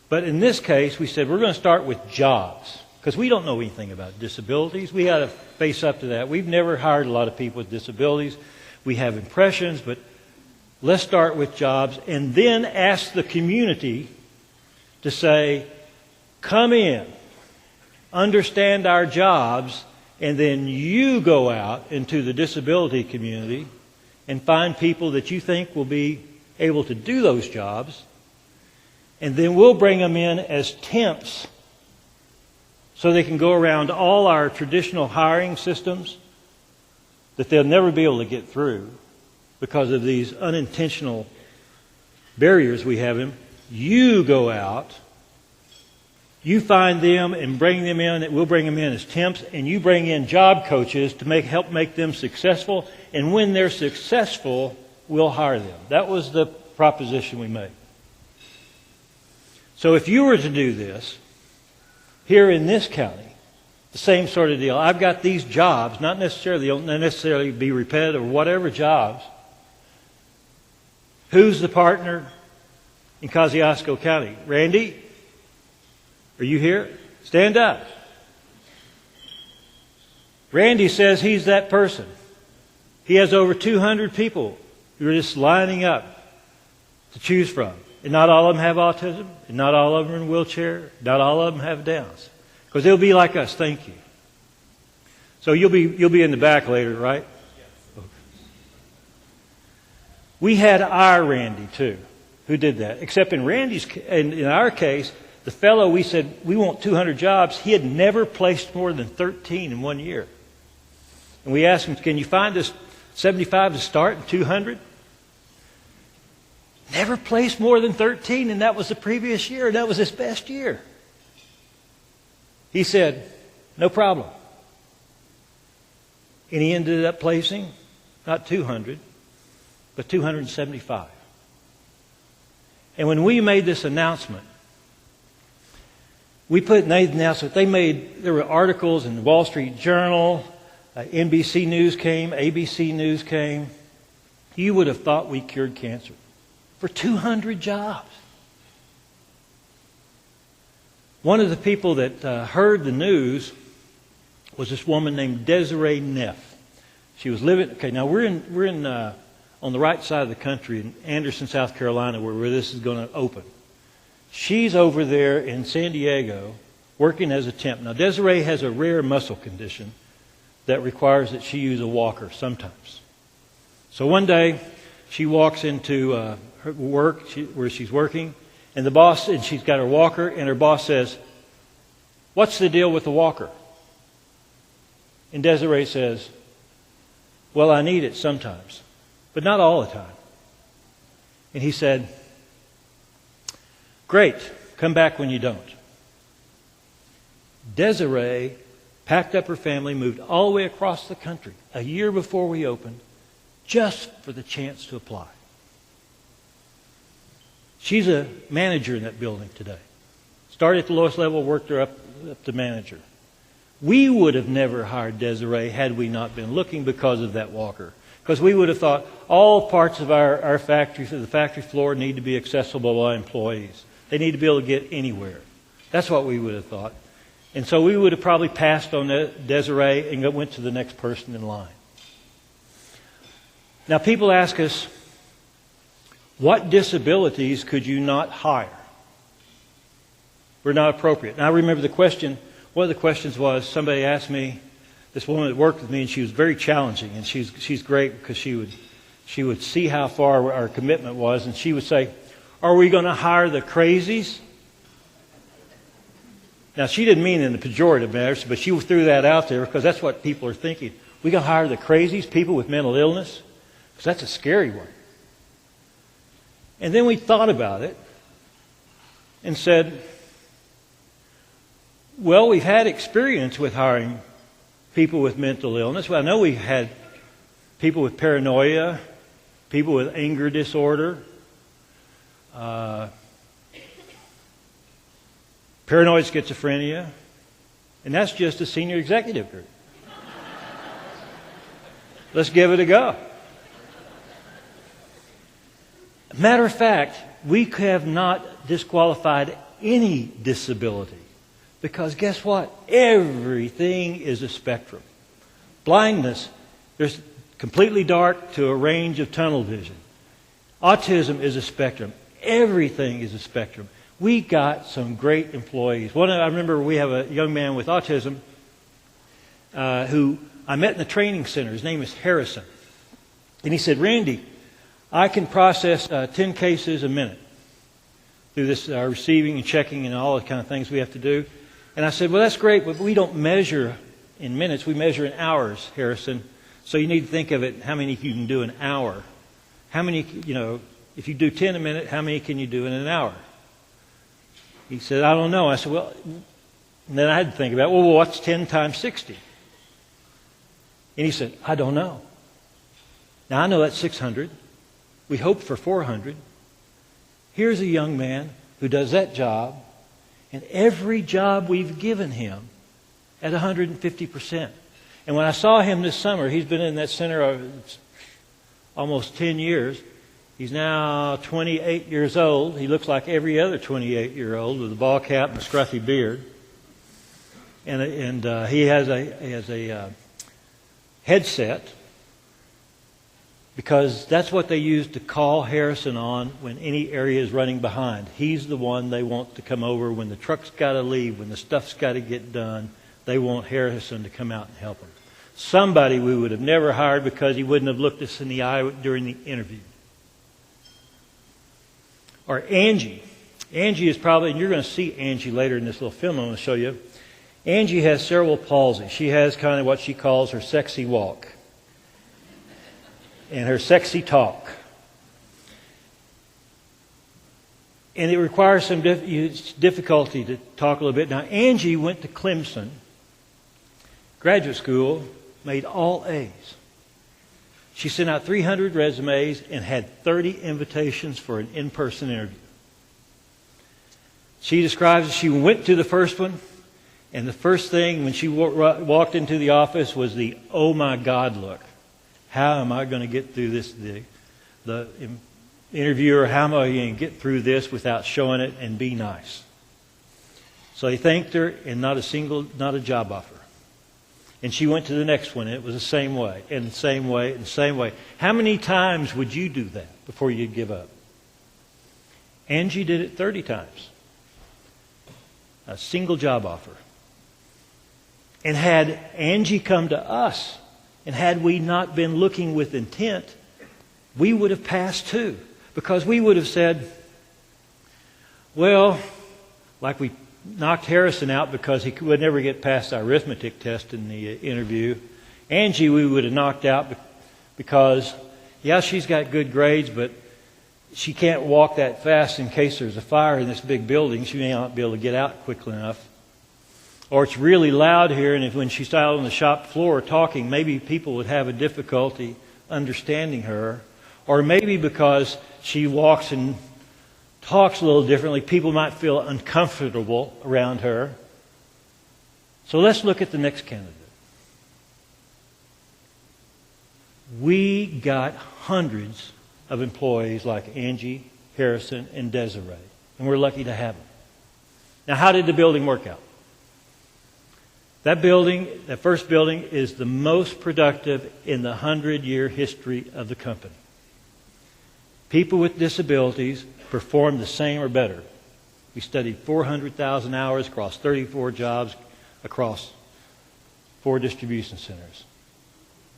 E: But in this case, we said we're going to start with jobs because we don't know anything about disabilities. We got to face up to that. We've never hired a lot of people with disabilities. We have impressions, but let's start with jobs and then ask the community to say, come in, understand our jobs, and then you go out into the disability community and find people that you think will be able to do those jobs, and then we'll bring them in as temps so they can go around all our traditional hiring systems that they'll never be able to get through because of these unintentional barriers we have in. You go out You find them and bring them in. We'll bring them in as temps, and you bring in job coaches to help make them successful. And when they're successful, we'll hire them. That was the proposition we made. So if you were to do this here in this county, the same sort of deal. I've got these jobs, not necessarily be repetitive or whatever jobs. Who's the partner in Kosciusko County? Randy? Are you here? Stand up. Randy says he's that person. He has over 200 people who are just lining up to choose from. And not all of them have autism, and not all of them are in a wheelchair, not all of them have Downs. Because they'll be like us. Thank you. So you'll be in the back later, right? Yes. We had our Randy too, who did that. Except in our case, the fellow we said we want 200 jobs. He had never placed more than 13 in 1 year. And we asked him, "Can you find us 75 to start and 200?" Never placed more than 13, and that was the previous year, and that was his best year. He said, "No problem." And he ended up placing not 200, but 275. And when we made this announcement, there were articles in the Wall Street Journal, NBC News came, ABC News came. You would have thought we cured cancer for 200 jobs. One of the people that heard the news was this woman named Desiree Neff. She was living. Okay, now we're in on the right side of the country in Anderson, South Carolina, where this is going to open. She's over there in San Diego working as a temp. Now Desiree has a rare muscle condition that requires that she use a walker sometimes. So one day she walks into her work where she's working. And she's got her walker, and her boss says, "What's the deal with the walker?" And Desiree says, "Well, I need it sometimes, but not all the time." And he said, "Great, come back when you don't." Desiree packed up her family, moved all the way across the country a year before we opened, just for the chance to apply. She's a manager in that building today. Started at the lowest level, worked her up to manager. We would have never hired Desiree had we not been looking because of that walker. Because we would have thought all parts of our factory, the factory floor, need to be accessible by employees. They need to be able to get anywhere. That's what we would have thought. And so we would have probably passed on Desiree and went to the next person in line. Now people ask us, what disabilities could you not hire? Were not appropriate. And I remember one of the questions was, somebody asked me, this woman that worked with me, and she was very challenging, and she's great because she would see how far our commitment was, and she would say, "Are we going to hire the crazies?" Now she didn't mean in the pejorative manner, but she threw that out there because that's what people are thinking. We going to hire the crazies, people with mental illness? Because that's a scary one. And then we thought about it and said, well, we've had experience with hiring people with mental illness. Well, I know we've had people with paranoia, people with anger disorder, paranoid schizophrenia, and that's just a senior executive group. Let's give it a go. Matter of fact, we have not disqualified any disability because guess what? Everything is a spectrum. Blindness, there's completely dark to a range of tunnel vision. Autism is a spectrum. Everything is a spectrum. We got some great employees. I remember we have a young man with autism who I met in the training center. His name is Harrison. And he said, "Randy, I can process 10 cases a minute through this receiving and checking and all the kind of things we have to do." And I said, "Well, that's great, but we don't measure in minutes. We measure in hours, Harrison. So you need to think of it, how many you can do an hour. How many, if you do 10 a minute, how many can you do in an hour?" He said, I don't know. I said, well, and then I had to think about, well, what's 10 times 60? And he said, I don't know. Now, I know that's 600. We hoped for 400. Here's a young man who does that job, and every job we've given him at 150%. And when I saw him this summer, he's been in that center almost 10 years. He's now 28 years old. He looks like every other 28-year-old with a ball cap and a scruffy beard. And he has a headset, because that's what they use to call Harrison on when any area is running behind. He's the one they want to come over when the truck's got to leave, when the stuff's got to get done. They want Harrison to come out and help them. Somebody we would have never hired because he wouldn't have looked us in the eye during the interview. Or Angie. Angie is probably, and you're going to see Angie later in this little film I'm going to show you. Angie has cerebral palsy. She has kind of what she calls her sexy walk and her sexy talk. And it requires some difficulty to talk a little bit. Now, Angie went to Clemson, graduate school, made all A's. She sent out 300 resumes and had 30 invitations for an in-person interview. She describes she went to the first one, and the first thing when she walked into the office was the "oh my God" look. How am I going to get through this? The interviewer, how am I going to get through this without showing it and be nice? So he thanked her, and not a job offer. And she went to the next one, and it was the same way, and the same way, and the same way. How many times would you do that before you'd give up? Angie did it 30 times. A single job offer. And had Angie come to us, and had we not been looking with intent, we would have passed too. Because we would have said, well, like we knocked Harrison out because he would never get past the arithmetic test in the interview. Angie we would have knocked out because, yeah, she's got good grades, but she can't walk that fast in case there's a fire in this big building. She may not be able to get out quickly enough. Or it's really loud here, and when she's out on the shop floor talking, maybe people would have a difficulty understanding her. Or maybe because she walks and talks a little differently, people might feel uncomfortable around her. So let's look at the next candidate. We got hundreds of employees like Angie, Harrison, and Desiree, and we're lucky to have them. Now, how did the building work out? That first building, is the most productive in the 100-year history of the company. People with disabilities performed the same or better. We studied 400,000 hours across 34 jobs across 4 distribution centers.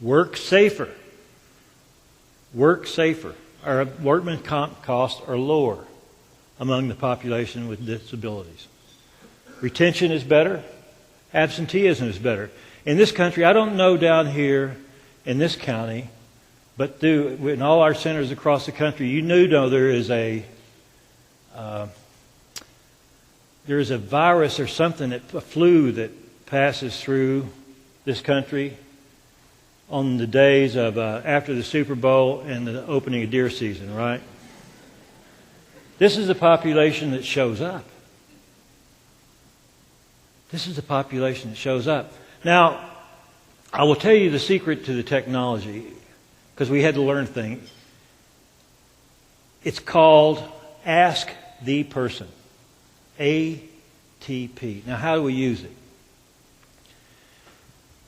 E: Work safer. Work safer. Our workman comp costs are lower among the population with disabilities. Retention is better. Absenteeism is better. In this country, I don't know down here in this county, but in all our centers across the country, you know there is a virus or something, a flu that passes through this country on the days of after the Super Bowl and the opening of deer season, right? This is a population that shows up. This is the population that shows up. Now, I will tell you the secret to the technology, because we had to learn things. It's called Ask the Person. ATP. Now, how do we use it?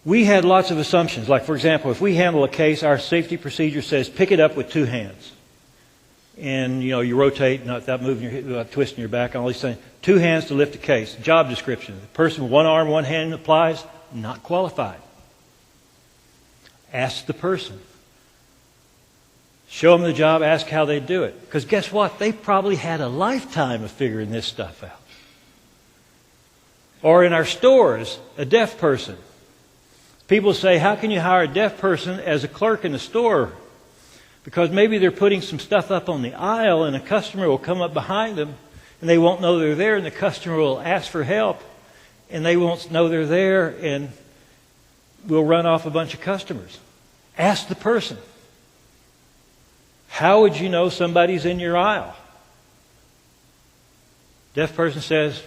E: We had lots of assumptions. Like, for example, if we handle a case, our safety procedure says pick it up with 2 hands. And, you rotate, not without moving your hip, twisting your back, all these things. 2 hands to lift a case. Job description. The person with 1 arm, 1 hand applies, not qualified. Ask the person. Show them the job, ask how they do it. Because guess what? They probably had a lifetime of figuring this stuff out. Or in our stores, a deaf person. People say, how can you hire a deaf person as a clerk in the store? Because maybe they're putting some stuff up on the aisle and a customer will come up behind them and they won't know they're there, and the customer will ask for help, and they won't know they're there, and we'll run off a bunch of customers. Ask the person. How would you know somebody's in your aisle? Deaf person says,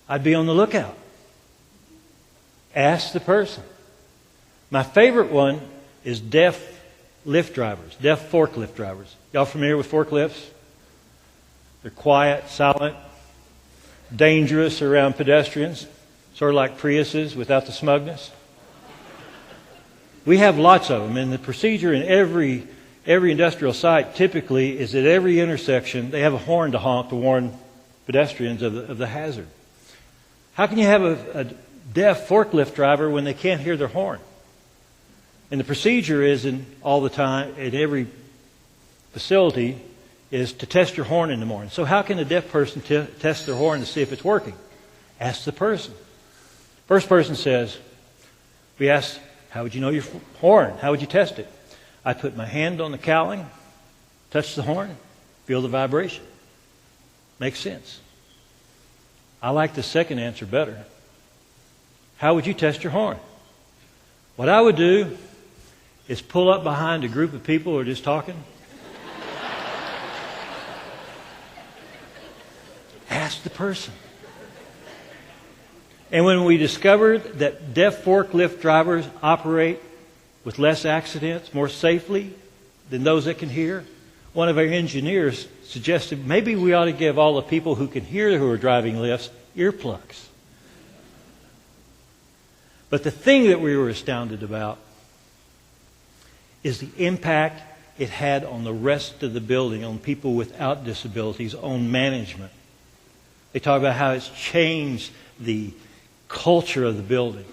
E: I'd be on the lookout. Ask the person. My favorite one is deaf lift drivers, deaf forklift drivers. Y'all familiar with forklifts? They're quiet, silent, dangerous around pedestrians, sort of like Priuses without the smugness. We have lots of them, and the procedure in every industrial site typically is at every intersection they have a horn to honk to warn pedestrians of the hazard. How can you have a deaf forklift driver when they can't hear their horn? And the procedure is all the time at every facility is to test your horn in the morning. So how can a deaf person test their horn to see if it's working? Ask the person. First person says, we ask, how would you know your horn? How would you test it? I put my hand on the cowling, touch the horn, feel the vibration. Makes sense. I like the second answer better. How would you test your horn? What I would do is pull up behind a group of people who are just talking. Ask the person. And when we discovered that deaf forklift drivers operate with less accidents, more safely than those that can hear, one of our engineers suggested maybe we ought to give all the people who can hear who are driving lifts earplugs. But the thing that we were astounded about is the impact it had on the rest of the building, on people without disabilities, on management. They talk about how it's changed the culture of the building,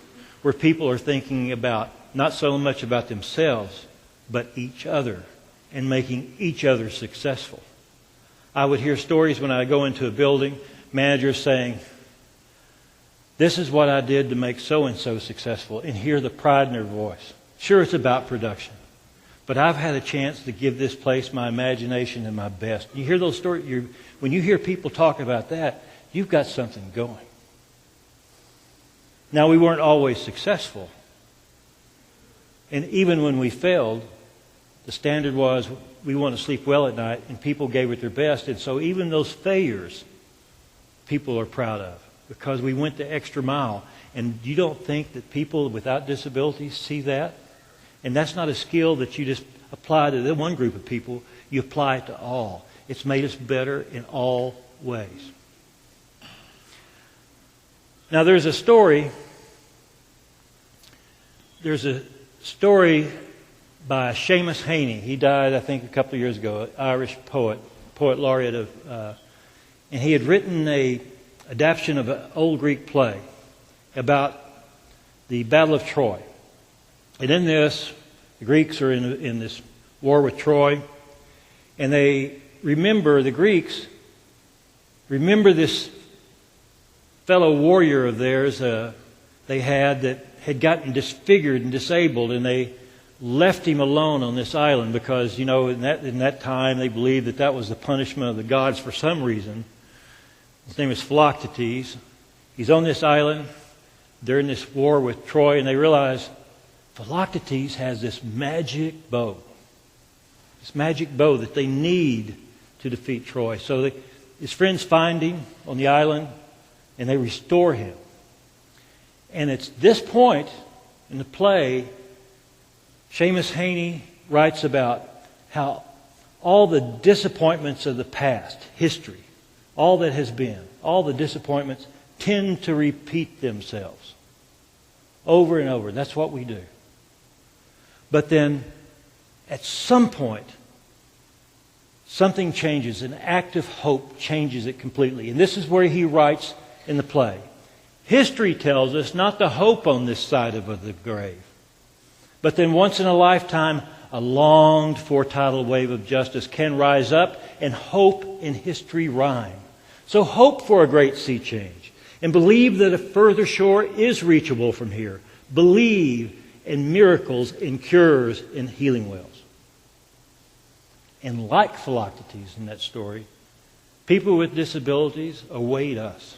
E: where people are thinking about not so much about themselves, but each other, and making each other successful. I would hear stories when I go into a building, managers saying, this is what I did to make so-and-so successful, and hear the pride in their voice. Sure, it's about production, but I've had a chance to give this place my imagination and my best. You hear those stories, when you hear people talk about that, you've got something going. Now, we weren't always successful. And even when we failed, the standard was we want to sleep well at night, and people gave it their best. And so even those failures, people are proud of, because we went the extra mile. And you don't think that people without disabilities see that? And that's not a skill that you just apply to the one group of people. You apply it to all. It's made us better in all ways. Now, there's a story by Seamus Heaney. He died, I think, a couple of years ago, an Irish poet laureate of, and he had written an adaptation of an old Greek play about the Battle of Troy. And in this, the Greeks are in this war with Troy, and the Greeks remember this fellow warrior of theirs they had gotten disfigured and disabled, and they left him alone on this island because, in that time they believed that was the punishment of the gods for some reason. His name is Philoctetes. He's on this island. They're in this war with Troy, and they realize Philoctetes has this magic bow. This magic bow that they need to defeat Troy. So his friends find him on the island, and they restore him. And it's this point in the play, Seamus Heaney writes about how all the disappointments of the past, history, all that has been, all the disappointments tend to repeat themselves over and over. That's what we do. But then, at some point, something changes. An act of hope changes it completely. And this is where he writes in the play. History tells us not to hope on this side of the grave, but then once in a lifetime, a longed-for tidal wave of justice can rise up, and hope and history rhyme. So hope for a great sea change, and believe that a further shore is reachable from here. Believe in miracles, in cures, in healing wells. And like Philoctetes in that story, People with disabilities await us.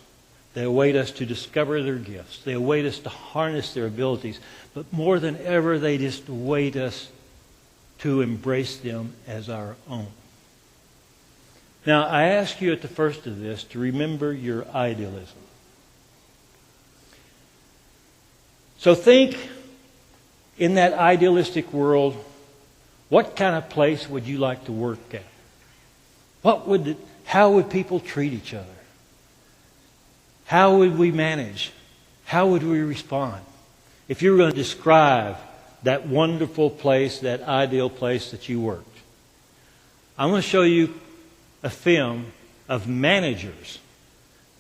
E: They await us to discover their gifts. They await us to harness their abilities. But more than ever, they just await us to embrace them as our own. Now, I ask you at the first of this to remember your idealism. So think, in that idealistic world, what kind of place would you like to work at? How would people treat each other? How would we manage? How would we respond? If you were going to describe that wonderful place, that ideal place that you worked, I'm going to show you a film of managers,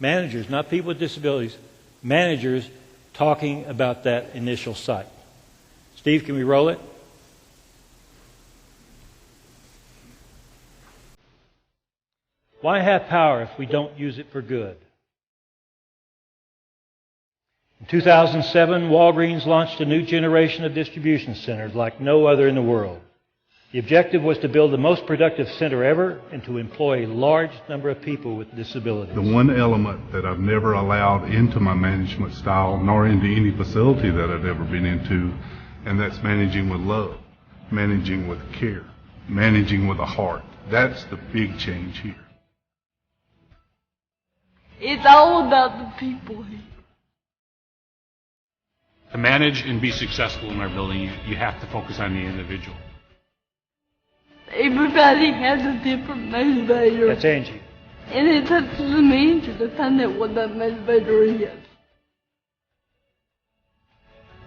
E: not people with disabilities, managers talking about that initial site. Steve, can we roll it? Why have power if we don't use it for good? In 2007, Walgreens launched a new generation of distribution centers like no other in the world. The objective was to build the most productive center ever and to employ a large number of people with disabilities.
F: The one element that I've never allowed into my management style, nor into any facility that I've ever been into, and that's managing with love, managing with care, managing with a heart. That's the big change here.
G: It's all about the people here.
H: To manage and be successful in our building, you have to focus on the individual.
G: Everybody has a different motivator.
E: That's Angie.
G: And it's up to the manager to find out what that motivator is.
F: It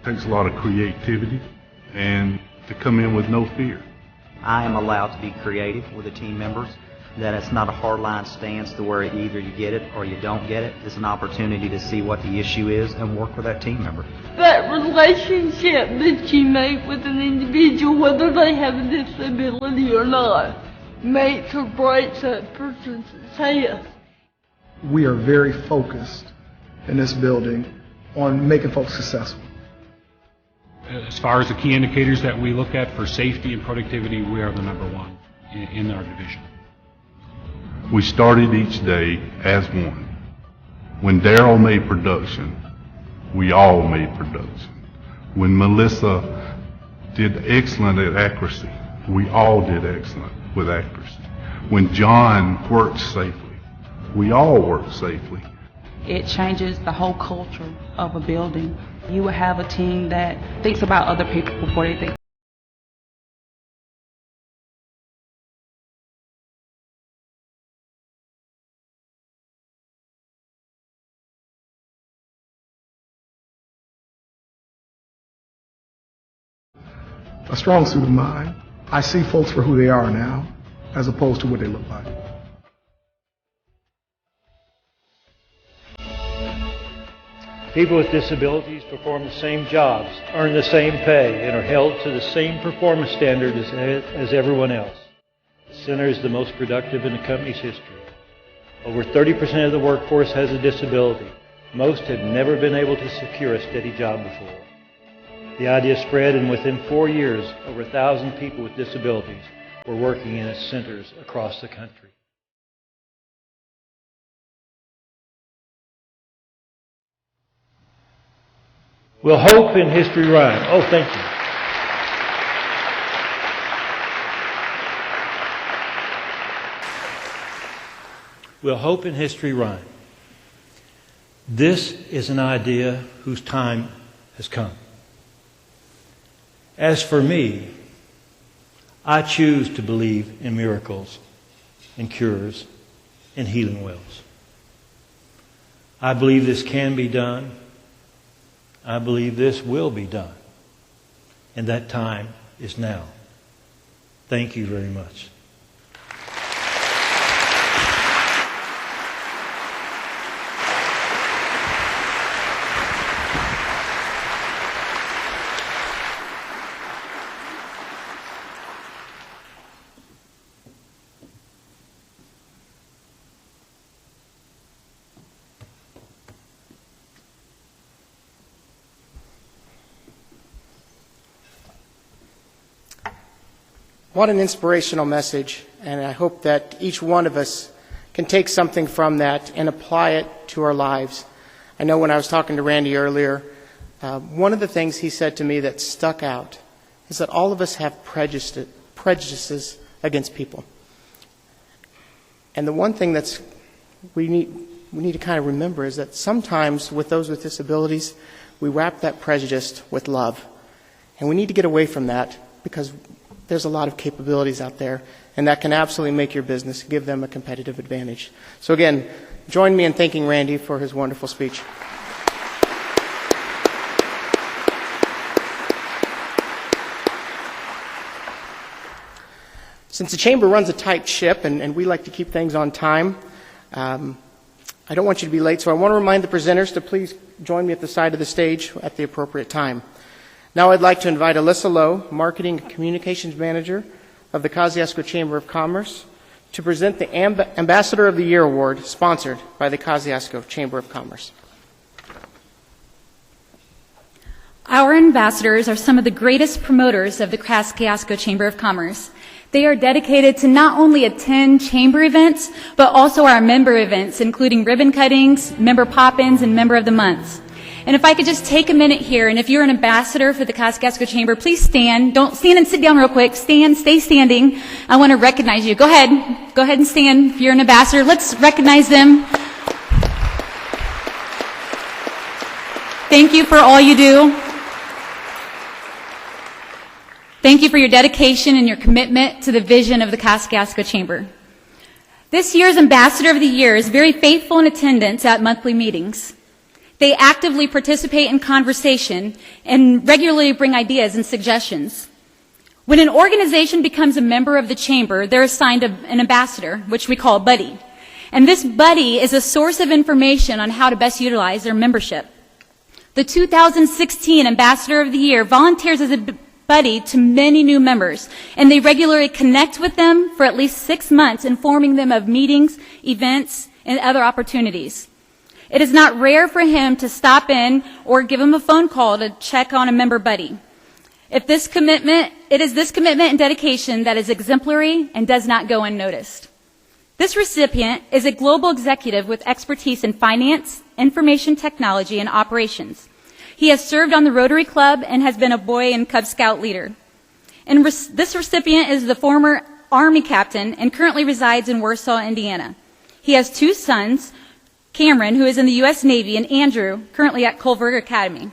F: takes a lot of creativity and to come in with no fear.
I: I am allowed to be creative with the team members, that it's not a hardline stance to where either you get it or you don't get it. It's an opportunity to see what the issue is and work with that team member.
G: That relationship that you make with an individual, whether they have a disability or not, makes or breaks that person's success.
J: We are very focused in this building on making folks successful.
H: As far as the key indicators that we look at for safety and productivity, we are the number one in our division.
F: We started each day as one. When Daryl made production, we all made production. When Melissa did excellent at accuracy, we all did excellent with accuracy. When John worked safely, we all worked safely.
K: It changes the whole culture of a building. You will have a team that thinks about other people before they think.
J: A strong suit of mine. I see folks for who they are now, as opposed to what they look like.
E: People with disabilities perform the same jobs, earn the same pay, and are held to the same performance standard as everyone else. The center is the most productive in the company's history. Over 30% of the workforce has a disability. Most have never been able to secure a steady job before. The idea spread, and within 4 years, over 1,000 people with disabilities were working in its centers across the country. Will hope in history rhyme? Oh, thank you. Will hope in history rhyme? This is an idea whose time has come. As for me, I choose to believe in miracles, in cures, in healing wells. I believe this can be done. I believe this will be done. And that time is now. Thank you very much.
A: What an inspirational message, and I hope that each one of us can take something from that and apply it to our lives. I know when I was talking to Randy earlier, one of the things he said to me that stuck out is that all of us have prejudices against people. And the one thing that's we need to kind of remember is that sometimes with those with disabilities, we wrap that prejudice with love. And we need to get away from that because there's a lot of capabilities out there, and that can absolutely make your business, give them a competitive advantage. So again, join me in thanking Randy for his wonderful speech. Since the Chamber runs a tight ship and we like to keep things on time, I don't want you to be late, so I want to remind the presenters to please join me at the side of the stage at the appropriate time. Now I'd like to invite Alyssa Lowe, Marketing and Communications Manager of the Kosciusko Chamber of Commerce, to present the Ambassador of the Year Award sponsored by the Kosciusko Chamber of Commerce.
L: Our ambassadors are some of the greatest promoters of the Kosciusko Chamber of Commerce. They are dedicated to not only attend chamber events, but also our member events, including ribbon cuttings, member pop-ins, and member of the months. And if I could just take a minute here, and if you're an ambassador for the Kosciusko Chamber, please stand. Don't stand and sit down real quick. Stand, stay standing. I want to recognize you. Go ahead and stand if you're an ambassador. Let's recognize them. Thank you for all you do. Thank you for your dedication and your commitment to the vision of the Kosciusko Chamber. This year's Ambassador of the Year is very faithful in attendance at monthly meetings. They actively participate in conversation and regularly bring ideas and suggestions. When an organization becomes a member of the Chamber, they're assigned an ambassador, which we call a buddy. And this buddy is a source of information on how to best utilize their membership. The 2016 Ambassador of the Year volunteers as a buddy to many new members, and they regularly connect with them for at least 6 months, informing them of meetings, events, and other opportunities. It is not rare for him to stop in or give him a phone call to check on a member buddy. It is this commitment and dedication that is exemplary and does not go unnoticed. This recipient is a global executive with expertise in finance, information technology, and operations. He has served on the Rotary Club and has been a Boy and Cub Scout leader. And this recipient is the former Army captain and currently resides in Warsaw, Indiana. He has 2 sons, Cameron, who is in the U.S. Navy, and Andrew, currently at Culver Academy.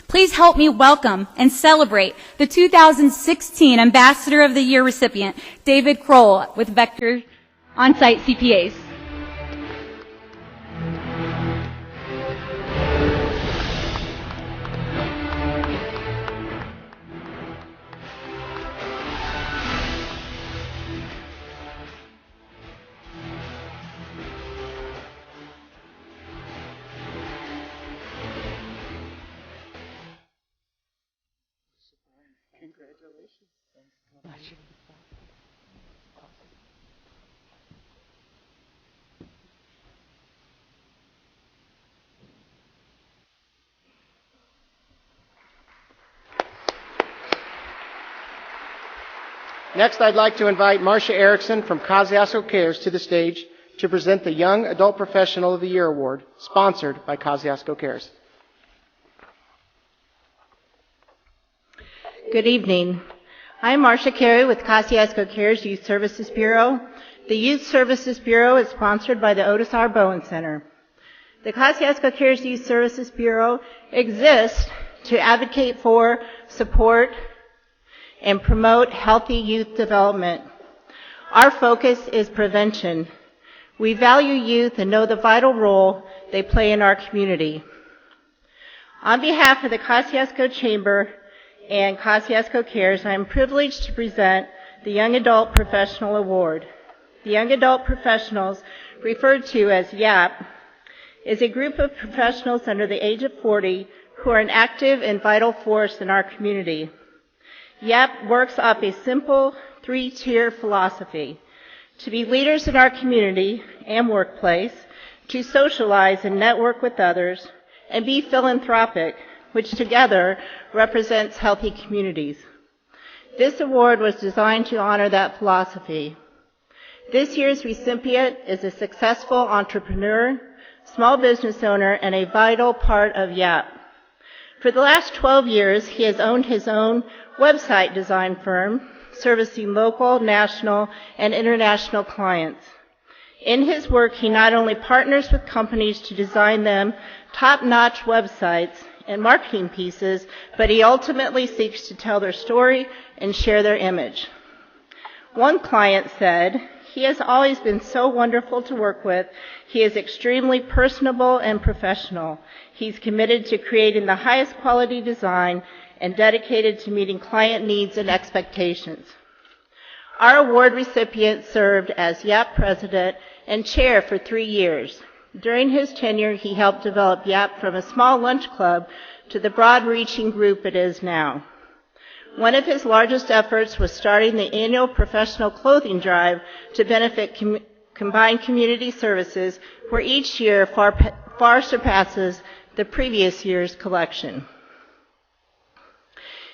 L: Please help me welcome and celebrate the 2016 Ambassador of the Year recipient, David Kroll, with Vector On-Site CPAs.
A: Next, I'd like to invite Marcia Erickson from Kosciusko Cares to the stage to present the Young Adult Professional of the Year Award, sponsored by Kosciusko Cares.
M: Good evening. I'm Marcia Carey with Kosciusko Cares Youth Services Bureau. The Youth Services Bureau is sponsored by the Otis R. Bowen Center. The Kosciusko Cares Youth Services Bureau exists to advocate for, support, and promote healthy youth development. Our focus is prevention. We value youth and know the vital role they play in our community. On behalf of the Kosciusko Chamber and Kosciusko Cares, I am privileged to present the Young Adult Professional Award. The Young Adult Professionals, referred to as YAP, is a group of professionals under the age of 40 who are an active and vital force in our community. YAP works off a simple 3-tier philosophy: to be leaders in our community and workplace, to socialize and network with others, and be philanthropic, which together represents healthy communities. This award was designed to honor that philosophy. This year's recipient is a successful entrepreneur, small business owner, and a vital part of YAP. For the last 12 years, he has owned his own website design firm, servicing local, national, and international clients. In his work, he not only partners with companies to design them top-notch websites and marketing pieces, but he ultimately seeks to tell their story and share their image. One client said, "He has always been so wonderful to work with. He is extremely personable and professional. He's committed to creating the highest quality design and dedicated to meeting client needs and expectations." Our award recipient served as YAP president and chair for 3 years. During his tenure, he helped develop YAP from a small lunch club to the broad-reaching group it is now. One of his largest efforts was starting the annual professional clothing drive to benefit combined community services, where each year far surpasses the previous year's collection.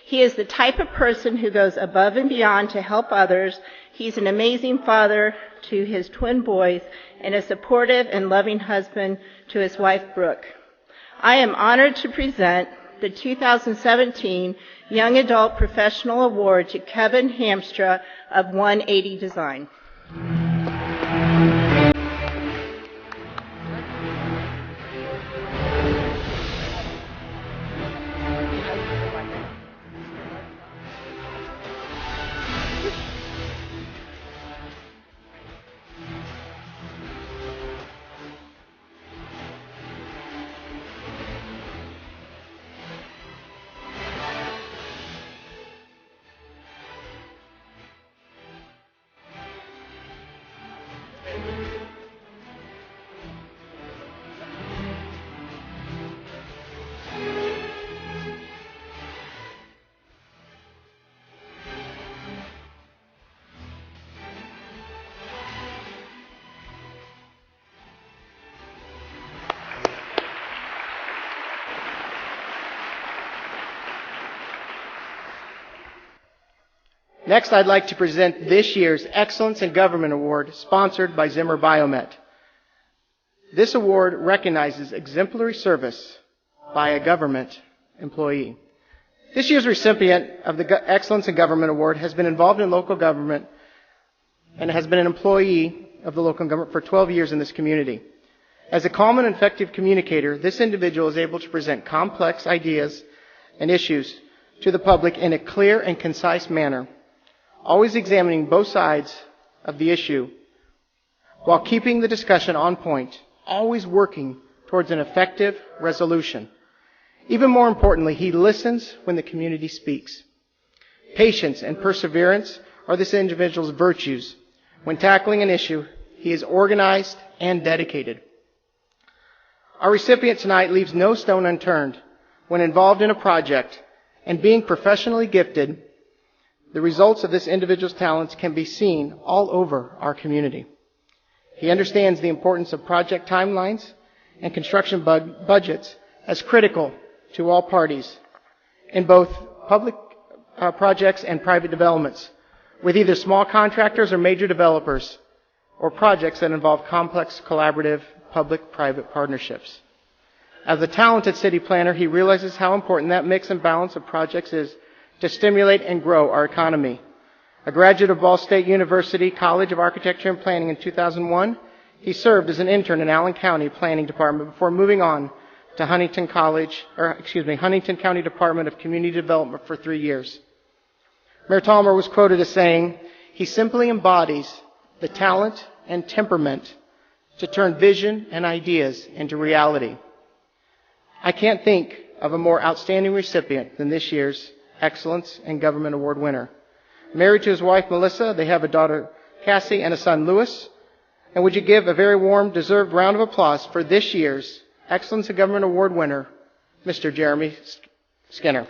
M: He is the type of person who goes above and beyond to help others. He's an amazing father to his twin boys and a supportive and loving husband to his wife, Brooke. I am honored to present the 2017 Young Adult Professional Award to Kevin Hamstra of 180 Design.
A: Next, I'd like to present this year's Excellence in Government Award, sponsored by Zimmer Biomet. This award recognizes exemplary service by a government employee. This year's recipient of the Excellence in Government Award has been involved in local government and has been an employee of the local government for 12 years in this community. As a calm and effective communicator, this individual is able to present complex ideas and issues to the public in a clear and concise manner, always examining both sides of the issue while keeping the discussion on point, always working towards an effective resolution. Even more importantly, he listens when the community speaks. Patience and perseverance are this individual's virtues. When tackling an issue, he is organized and dedicated. Our recipient tonight leaves no stone unturned when involved in a project, and being professionally gifted, the results of this individual's talents can be seen all over our community. He understands the importance of project timelines and construction budgets as critical to all parties in both public projects and private developments, with either small contractors or major developers, or projects that involve complex collaborative public-private partnerships. As a talented city planner, he realizes how important that mix and balance of projects is to stimulate and grow our economy. A graduate of Ball State University College of Architecture and Planning in 2001, he served as an intern in Allen County Planning Department before moving on to Huntington County Department of Community Development for 3 years. Mayor Tallmer was quoted as saying, "He simply embodies the talent and temperament to turn vision and ideas into reality." I can't think of a more outstanding recipient than this year's Excellence in Government Award winner. Married to his wife, Melissa, they have a daughter, Cassie, and a son, Lewis. And would you give a very warm, deserved round of applause for this year's Excellence in Government Award winner, Mr. Jeremy Skinner.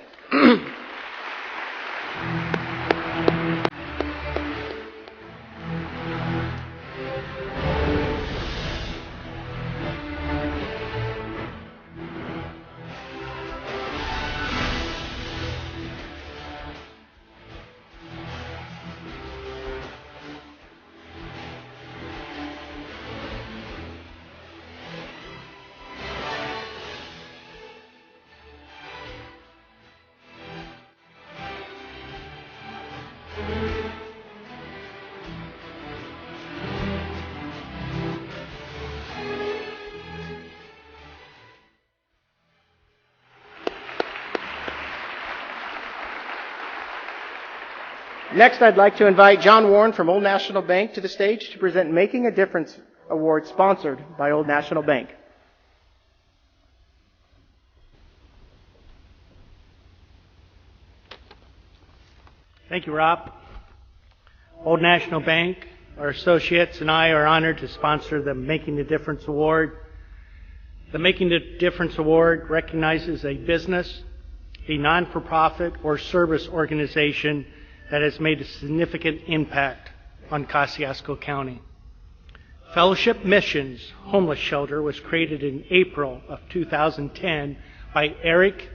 A: Next, I'd like to invite John Warren from Old National Bank to the stage to present Making a Difference Award sponsored by Old National Bank.
N: Thank you, Rob. Old National Bank, our associates, and I are honored to sponsor the Making a Difference Award. The Making a Difference Award recognizes a business, a non-for-profit, or service organization that has made a significant impact on Kosciusko County. Fellowship Missions Homeless Shelter was created in April of 2010 by Eric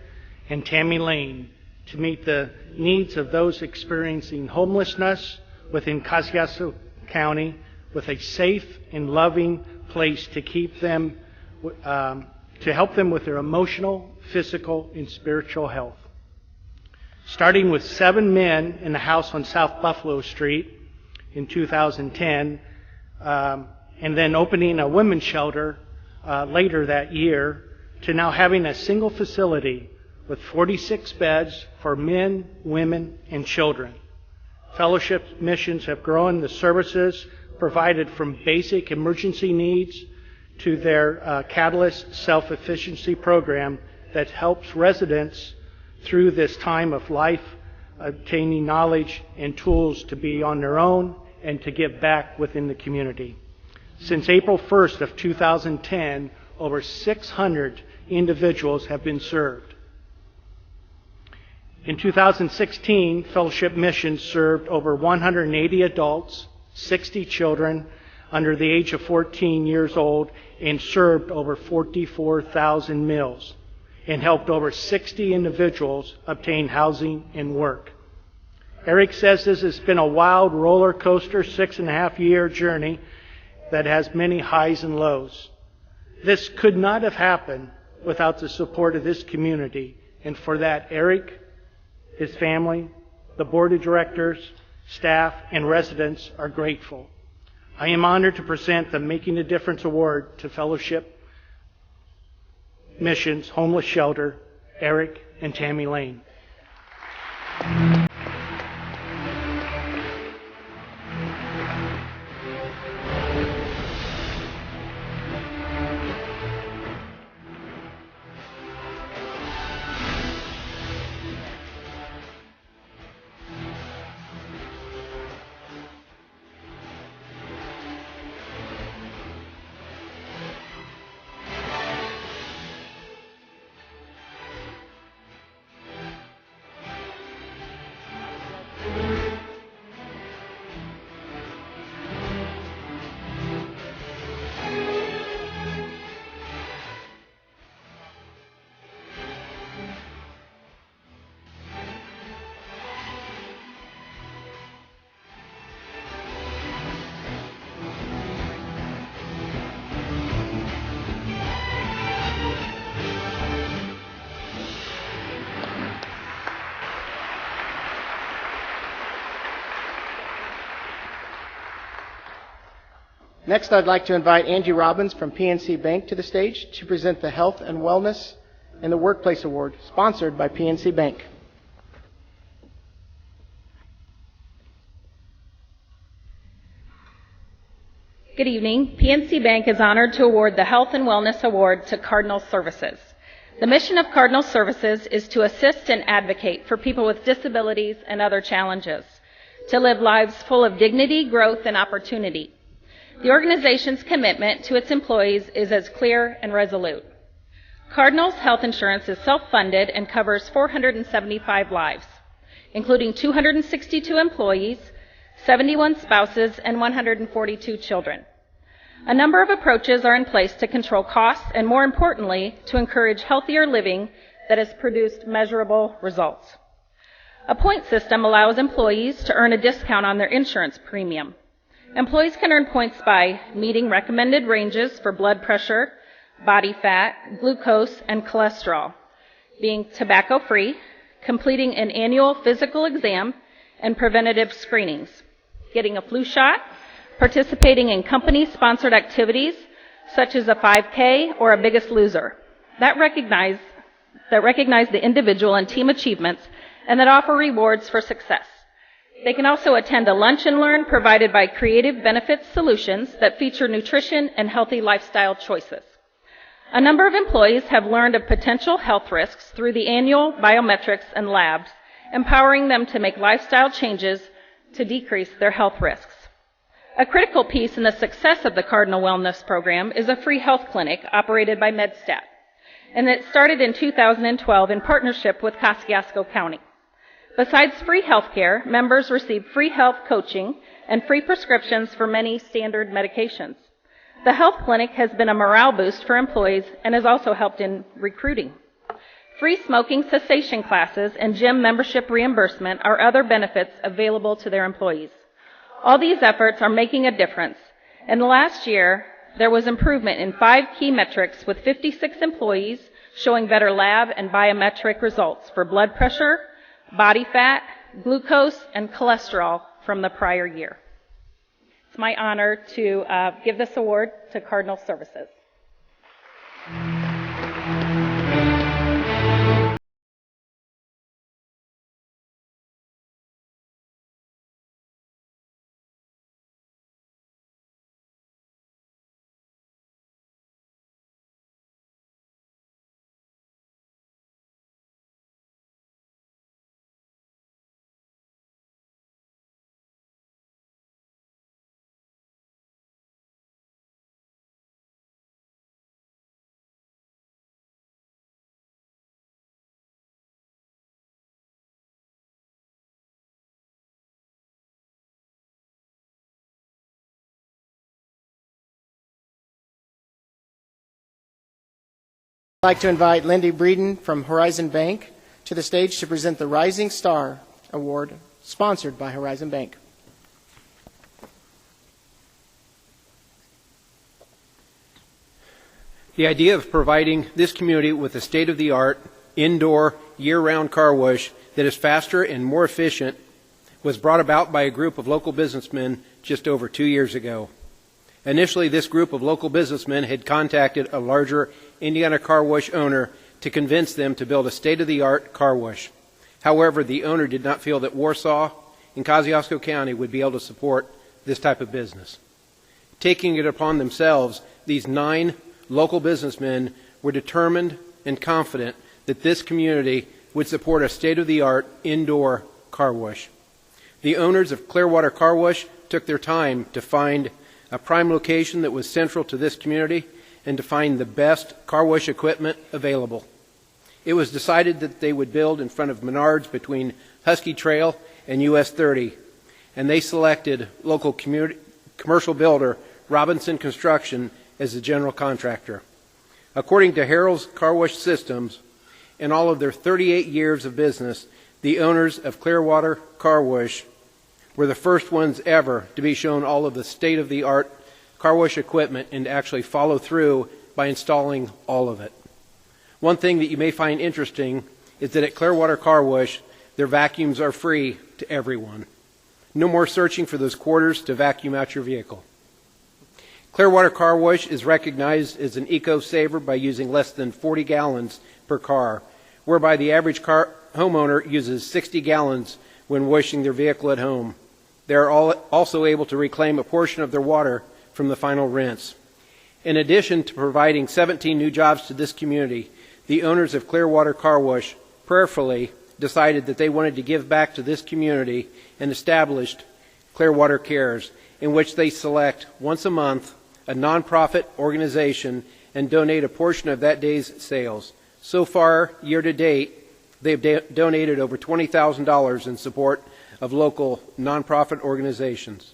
N: and Tammy Lane to meet the needs of those experiencing homelessness within Kosciusko County with a safe and loving place to keep them, to help them with their emotional, physical, and spiritual health. Starting with 7 men in a house on South Buffalo Street in 2010, and then opening a women's shelter later that year, to now having a single facility with 46 beds for men, women, and children. Fellowship Missions have grown the services provided from basic emergency needs to their Catalyst self-efficiency program that helps residents through this time of life, obtaining knowledge and tools to be on their own and to give back within the community. Since April 1st of 2010, over 600 individuals have been served. In 2016, Fellowship Missions served over 180 adults, 60 children under the age of 14 years old, and served over 44,000 meals, and helped over 60 individuals obtain housing and work. Eric says this has been a wild roller coaster 6.5-year journey that has many highs and lows. This could not have happened without the support of this community, and for that, Eric, his family, the board of directors, staff, and residents are grateful. I am honored to present the Making a Difference Award to Fellowship Missions Homeless Shelter, Eric and Tammy Lane.
A: Next, I'd like to invite Angie Robbins from PNC Bank to the stage to present the Health and Wellness in the Workplace Award, sponsored by PNC Bank.
O: Good evening. PNC Bank is honored to award the Health and Wellness Award to Cardinal Services. The mission of Cardinal Services is to assist and advocate for people with disabilities and other challenges, to live lives full of dignity, growth, and opportunity. The organization's commitment to its employees is as clear and resolute. Cardinal's health insurance is self-funded and covers 475 lives, including 262 employees, 71 spouses, and 142 children. A number of approaches are in place to control costs and, more importantly, to encourage healthier living that has produced measurable results. A point system allows employees to earn a discount on their insurance premium. Employees can earn points by meeting recommended ranges for blood pressure, body fat, glucose, and cholesterol, being tobacco-free, completing an annual physical exam and preventative screenings, getting a flu shot, participating in company-sponsored activities such as a 5K or a Biggest Loser that recognize the individual and team achievements and that offer rewards for success, They can also attend a lunch and learn provided by Creative Benefits Solutions that feature nutrition and healthy lifestyle choices. A number of employees have learned of potential health risks through the annual biometrics and labs, empowering them to make lifestyle changes to decrease their health risks. A critical piece in the success of the Cardinal Wellness Program is a free health clinic operated by MedStat, and it started in 2012 in partnership with Kosciusko County. Besides free health care, members receive free health coaching and free prescriptions for many standard medications. The health clinic has been a morale boost for employees and has also helped in recruiting. Free smoking cessation classes and gym membership reimbursement are other benefits available to their employees. All these efforts are making a difference. In the last year, there was improvement in 5 key metrics with 56 employees showing better lab and biometric results for blood pressure, body fat, glucose, and cholesterol from the prior year. It's my honor to give this award to Cardinal Services.
A: I'd like to invite Lindy Breeden from Horizon Bank to the stage to present the Rising Star Award, sponsored by Horizon Bank.
P: The idea of providing this community with a state-of-the-art, indoor, year-round car wash that is faster and more efficient was brought about by a group of local businessmen just over 2 years ago. Initially, this group of local businessmen had contacted a larger Indiana car wash owner to convince them to build a state-of-the-art car wash. However, the owner did not feel that Warsaw and Kosciusko County would be able to support this type of business. Taking it upon themselves, these 9 local businessmen were determined and confident that this community would support a state-of-the-art indoor car wash. The owners of Clearwater Car Wash took their time to find a prime location that was central to this community and to find the best car wash equipment available. It was decided that they would build in front of Menards between Husky Trail and US 30, and they selected local commercial builder Robinson Construction as the general contractor. According to Harold's Car Wash Systems, in all of their 38 years of business, the owners of Clearwater Car Wash were the first ones ever to be shown all of the state-of-the-art car wash equipment and to actually follow through by installing all of it. One thing that you may find interesting is that at Clearwater Car Wash, their vacuums are free to everyone. No more searching for those quarters to vacuum out your vehicle. Clearwater Car Wash is recognized as an eco-saver by using less than 40 gallons per car, whereby the average homeowner uses 60 gallons when washing their vehicle at home. They are also able to reclaim a portion of their water from the final rinse. In addition to providing 17 new jobs to this community, the owners of Clearwater Car Wash prayerfully decided that they wanted to give back to this community and established Clearwater Cares, in which they select once a month a nonprofit organization and donate a portion of that day's sales. So far, year to date, they've donated over $20,000 in support of local nonprofit organizations.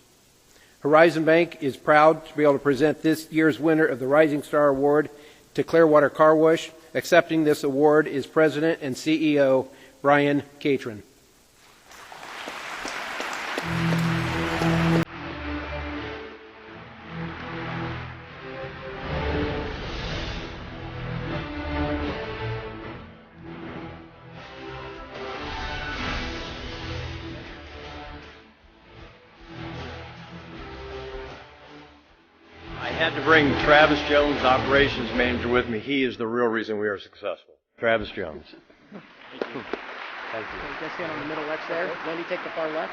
P: Horizon Bank is proud to be able to present this year's winner of the Rising Star Award to Clearwater Car Wash. Accepting this award is President and CEO Brian Catron.
Q: I had to bring Travis Jones, operations manager, with me. He is the real reason we are successful. Travis Jones.
A: Thank you. Thank you. Just stand on the middle left there. Wendy, take the far left.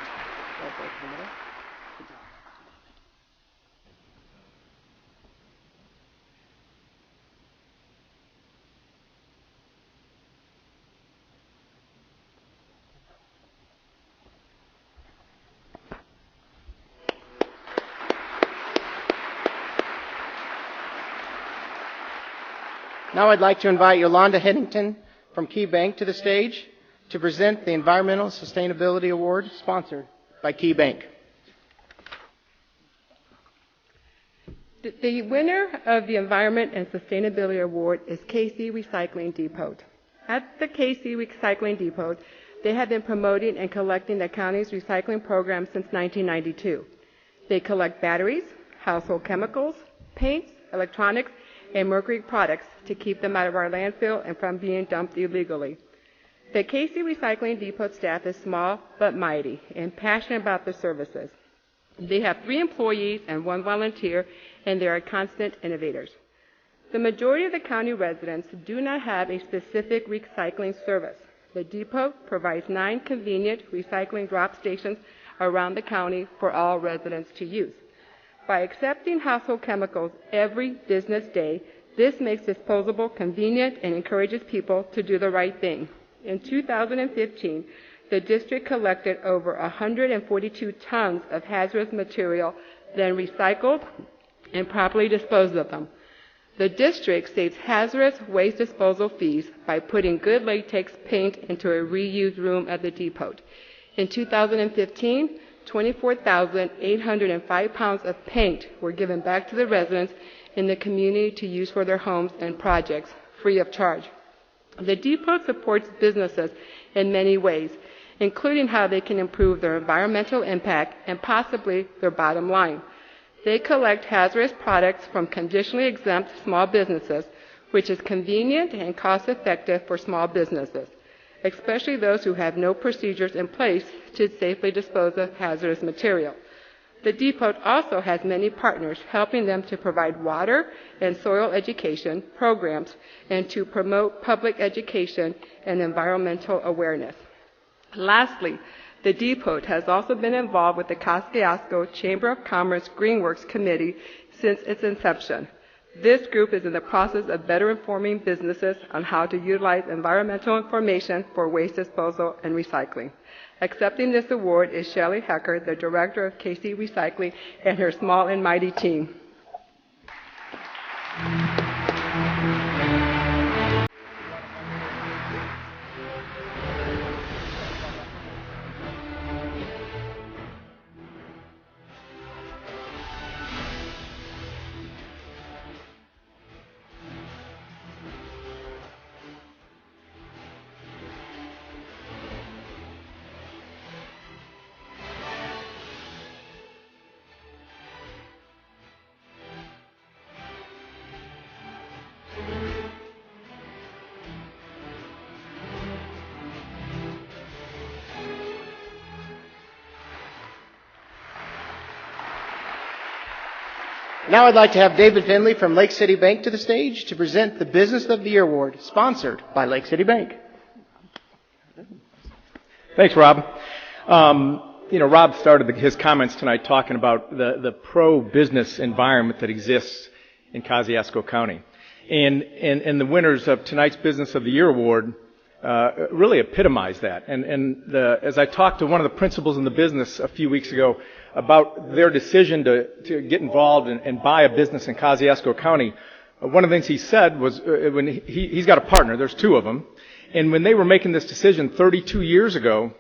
A: Now I'd like to invite Yolanda Hennington from Key Bank to the stage to present the Environmental Sustainability Award sponsored by Key Bank.
R: The winner of the Environment and Sustainability Award is KC Recycling Depot. At the KC Recycling Depot, they have been promoting and collecting the county's recycling program since 1992. They collect batteries, household chemicals, paints, electronics, and mercury products to keep them out of our landfill and from being dumped illegally. The KC Recycling Depot staff is small but mighty and passionate about their services. They have 3 employees and 1 volunteer, and they are constant innovators. The majority of the county residents do not have a specific recycling service. The depot provides 9 convenient recycling drop stations around the county for all residents to use. By accepting household chemicals every business day, this makes disposal convenient and encourages people to do the right thing. In 2015, the district collected over 142 tons of hazardous material, then recycled and properly disposed of them. The district saves hazardous waste disposal fees by putting good latex paint into a reused room at the depot. In 2015, 24,805 pounds of paint were given back to the residents in the community to use for their homes and projects, free of charge. The depot supports businesses in many ways, including how they can improve their environmental impact and possibly their bottom line. They collect hazardous products from conditionally exempt small businesses, which is convenient and cost-effective for small businesses, especially those who have no procedures in place to safely dispose of hazardous material. The depot also has many partners helping them to provide water and soil education programs and to promote public education and environmental awareness. Lastly, the depot has also been involved with the Kosciusko Chamber of Commerce Greenworks Committee since its inception. This group is in the process of better informing businesses on how to utilize environmental information for waste disposal and recycling. Accepting this award is Shelley Hecker, the director of KC Recycling, and her small and mighty team.
A: Now I'd like to have David Finley from Lake City Bank to the stage to present the Business of the Year Award, sponsored by Lake City Bank.
S: Thanks, Rob. Rob started his comments tonight talking about the pro-business environment that exists in Kosciusko County. And the winners of tonight's Business of the Year Award really epitomize that. As I talked to one of the principals in the business a few weeks ago about their decision to get involved and buy a business in Kosciusko County, one of the things he said was when he's got a partner, there's 2 of them, and when they were making this decision 32 years ago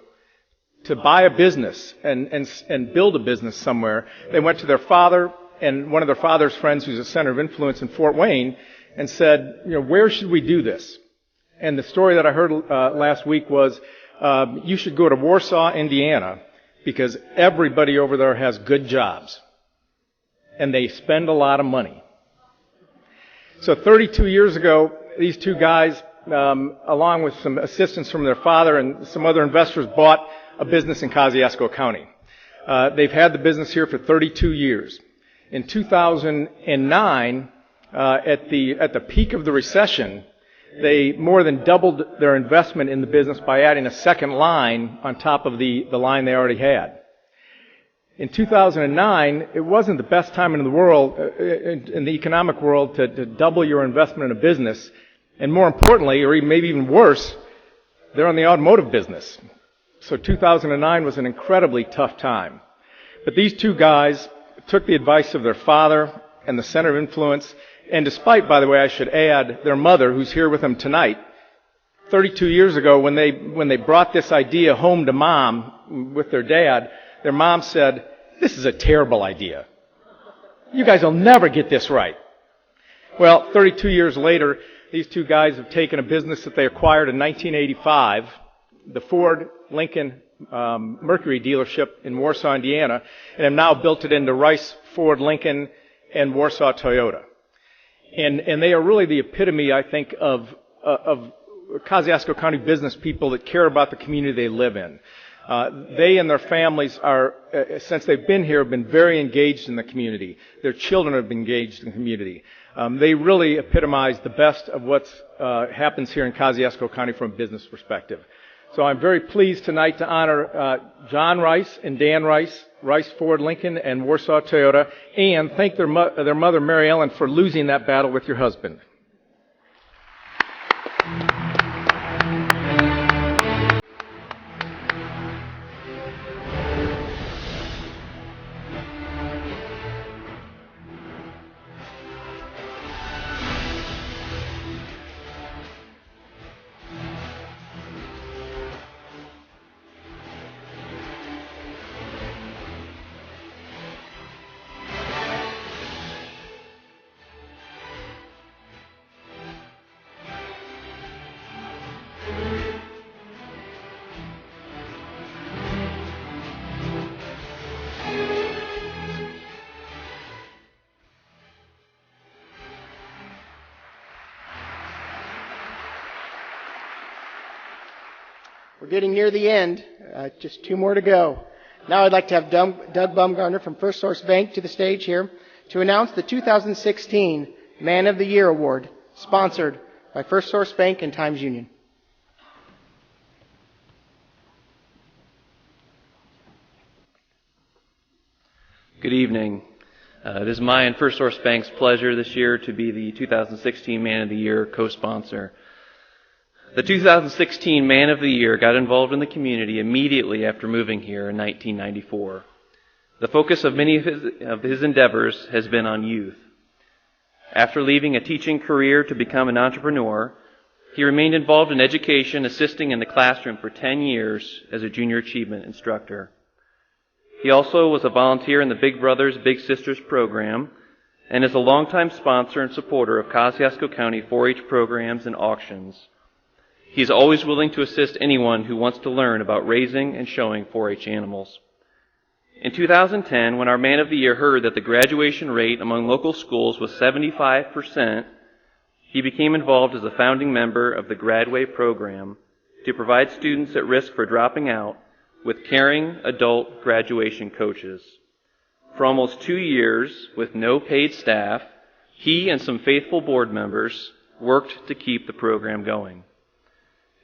S: to buy a business and build a business somewhere, they went to their father and one of their father's friends who's a center of influence in Fort Wayne and said, where should we do this? And the story that I heard last week was, you should go to Warsaw, Indiana, because everybody over there has good jobs. And they spend a lot of money. So 32 years ago, these 2 guys, along with some assistance from their father and some other investors, bought a business in Kosciusko County. They've had the business here for 32 years. In 2009, at the peak of the recession, they more than doubled their investment in the business by adding a second line on top of the line they already had. In 2009, it wasn't the best time in the world, in the economic world, to double your investment in a business. And more importantly, or maybe even worse, they're in the automotive business. So 2009 was an incredibly tough time. But these two guys took the advice of their father and the center of influence, and despite, by the way, I should add, their mother, who's here with them tonight, 32 years ago when they brought this idea home to mom with their dad, their mom said, "This is a terrible idea. You guys will never get this right." Well, 32 years later, these two guys have taken a business that they acquired in 1985, the Ford Lincoln Mercury dealership in Warsaw, Indiana, and have now built it into Rice, Ford, Lincoln, and Warsaw Toyota. And they are really the epitome, I think, of Kosciusko County business people that care about the community they live in. They and their families are, since they've been here, have been very engaged in the community. Their children have been engaged in the community. They really epitomize the best of what happens here in Kosciusko County from a business perspective. So I'm very pleased tonight to honor John Rice and Dan Rice, Rice Ford Lincoln and Warsaw Toyota, and thank their mother, Mary Ellen, for losing that battle with your husband.
A: We're getting near the end. Just two more to go. Now I'd like to have Doug Bumgarner from First Source Bank to the stage here to announce the 2016 Man of the Year Award, sponsored by First Source Bank and Times Union.
T: Good evening. It is my and First Source Bank's pleasure this year to be the 2016 Man of the Year co-sponsor. The 2016 Man of the Year got involved in the community immediately after moving here in 1994. The focus of many of his endeavors has been on youth. After leaving a teaching career to become an entrepreneur, he remained involved in education, assisting in the classroom for 10 years as a junior achievement instructor. He also was a volunteer in the Big Brothers Big Sisters program and is a longtime sponsor and supporter of Kosciusko County 4-H programs and auctions. He is always willing to assist anyone who wants to learn about raising and showing 4-H animals. In 2010, when our Man of the Year heard that the graduation rate among local schools was 75%, he became involved as a founding member of the Gradway program to provide students at risk for dropping out with caring adult graduation coaches. For almost 2 years, with no paid staff, he and some faithful board members worked to keep the program going.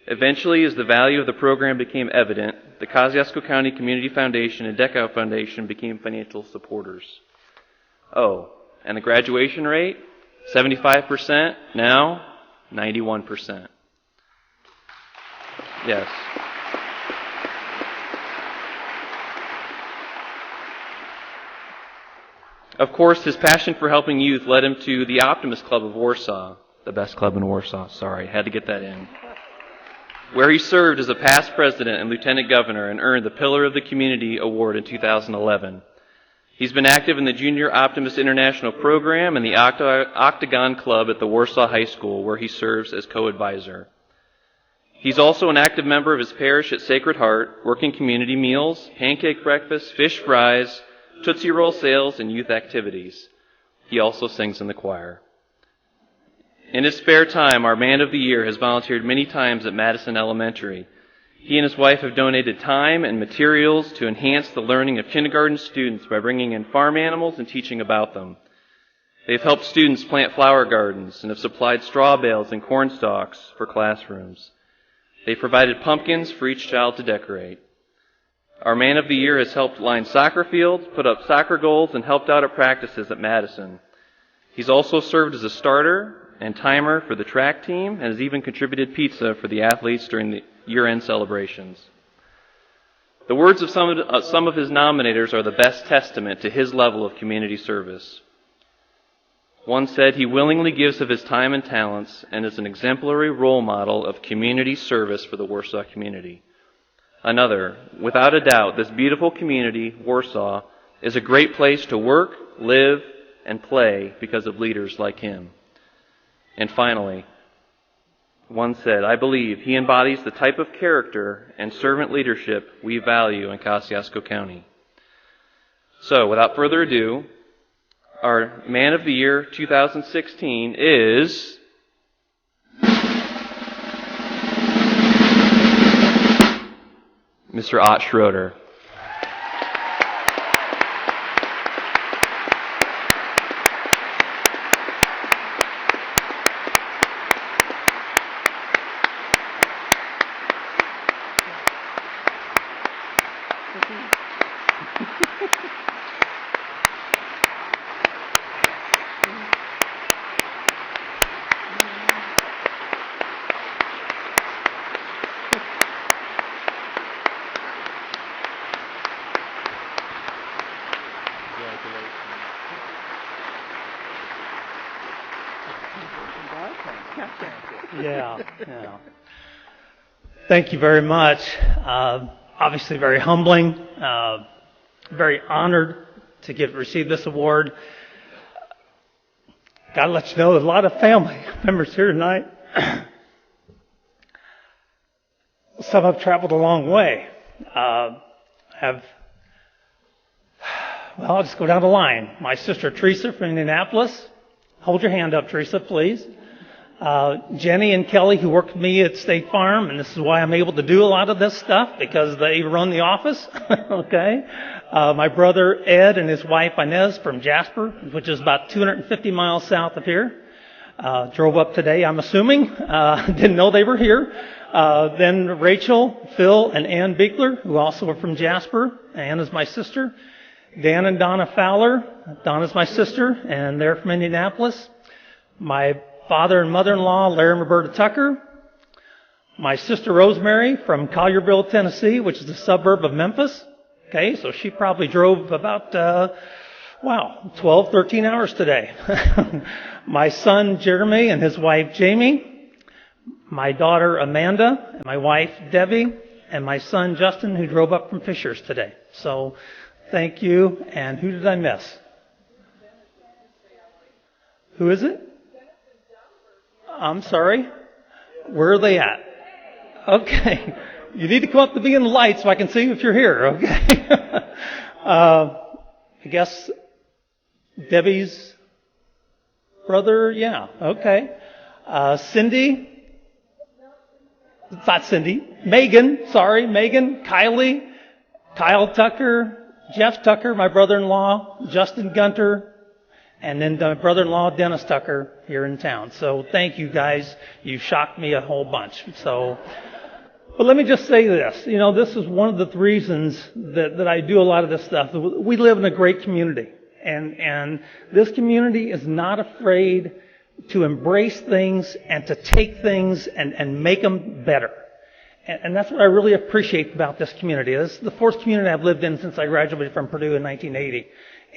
T: Eventually, as the value of the program became evident, the Kosciusko County Community Foundation and Deckau Foundation became financial supporters. Oh, and the graduation rate? 75%, now 91%. Yes. Of course, his passion for helping youth led him to the Optimist Club of Warsaw, the best club in Warsaw, sorry, had to get that in, where he served as a past president and lieutenant governor and earned the Pillar of the Community Award in 2011. He's been active in the Junior Optimist International Program and the Octagon Club at the Warsaw High School, where he serves as co-advisor. He's also an active member of his parish at Sacred Heart, working community meals, pancake breakfast, fish fries, Tootsie Roll sales, and youth activities. He also sings in the choir. In his spare time, our Man of the Year has volunteered many times at Madison Elementary. He and his wife have donated time and materials to enhance the learning of kindergarten students by bringing in farm animals and teaching about them. They've helped students plant flower gardens and have supplied straw bales and corn stalks for classrooms. They've provided pumpkins for each child to decorate. Our Man of the Year has helped line soccer fields, put up soccer goals, and helped out at practices at Madison. He's also served as a starter and timer for the track team and has even contributed pizza for the athletes during the year-end celebrations. The words of some of his nominators are the best testament to his level of community service. One said he willingly gives of his time and talents and is an exemplary role model of community service for the Warsaw community. Another, without a doubt, this beautiful community, Warsaw, is a great place to work, live, and play because of leaders like him. And finally, one said, I believe he embodies the type of character and servant leadership we value in Kosciusko County. So, without further ado, our Man of the Year 2016 is Mr. Ott Schroeder.
U: Yeah. Thank you very much. Obviously very humbling, very honored to receive this award. Gotta let you know, there's a lot of family members here tonight. Some have traveled a long way. I'll just go down the line. My sister Teresa from Indianapolis. Hold your hand up, Teresa, please. Jenny and Kelly, who work with me at State Farm, and this is why I'm able to do a lot of this stuff, because they run the office. Okay. My brother Ed and his wife Inez from Jasper, which is about 250 miles south of here. Drove up today, I'm assuming. Didn't know they were here. Then Rachel, Phil, and Ann Biegler, who also are from Jasper. Ann is my sister. Dan and Donna Fowler. Donna's my sister, and they're from Indianapolis. My father and mother-in-law, Larry and Roberta Tucker. My sister Rosemary from Collierville, Tennessee, which is a suburb of Memphis. Okay, so she probably drove about, 12, 13 hours today. My son Jeremy and his wife Jamie. My daughter Amanda and my wife Debbie. And my son Justin, who drove up from Fishers today. So thank you. And who did I miss? Who is it? I'm sorry. Where are they at? Okay. You need to come up to be in the light so I can see if you're here. Okay. I guess Debbie's brother. Yeah. Okay. Cindy. It's not Cindy. Megan. Sorry. Megan. Kylie. Kyle Tucker. Jeff Tucker, my brother-in-law. Justin Gunter. And then my brother-in-law, Dennis Tucker, here in town. So thank you guys. You shocked me a whole bunch. But let me just say this. This is one of the reasons that I do a lot of this stuff. We live in a great community. And this community is not afraid to embrace things and to take things and make them better. And that's what I really appreciate about this community. This is the fourth community I've lived in since I graduated from Purdue in 1980.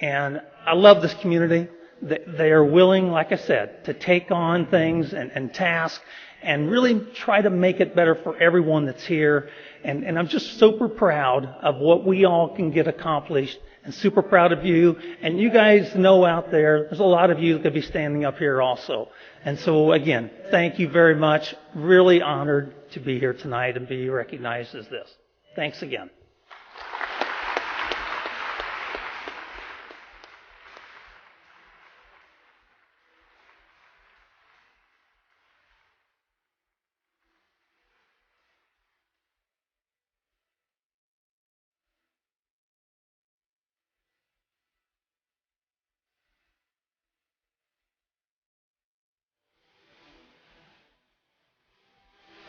U: And I love this community. They are willing, like I said, to take on things and tasks and really try to make it better for everyone that's here. And I'm just super proud of what we all can get accomplished and super proud of you. And you guys know out there's a lot of you that could be standing up here also. And so again, thank you very much. Really honored to be here tonight and be recognized as this. Thanks again.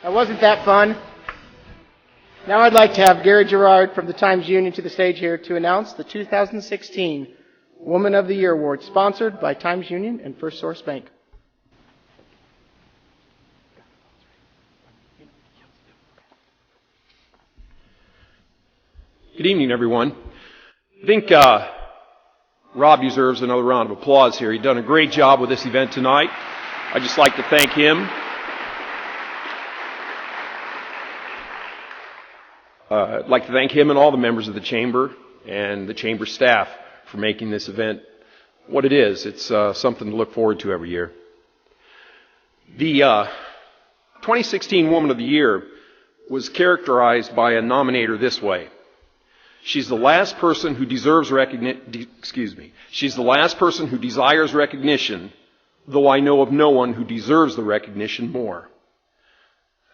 A: Wasn't that fun? Now I'd like to have Gary Gerard from the Times Union to the stage here to announce the 2016 Woman of the Year Award, sponsored by Times Union and First Source Bank.
B: Good evening, everyone. I think Rob deserves another round of applause here. He's done a great job with this event tonight. I'd just like to thank him. I'd like to thank him and all the members of the Chamber and the Chamber staff for making this event what it is. It's something to look forward to every year. The 2016 Woman of the Year was characterized by a nominator this way. She's the last person who deserves She's the last person who desires recognition, though I know of no one who deserves the recognition more.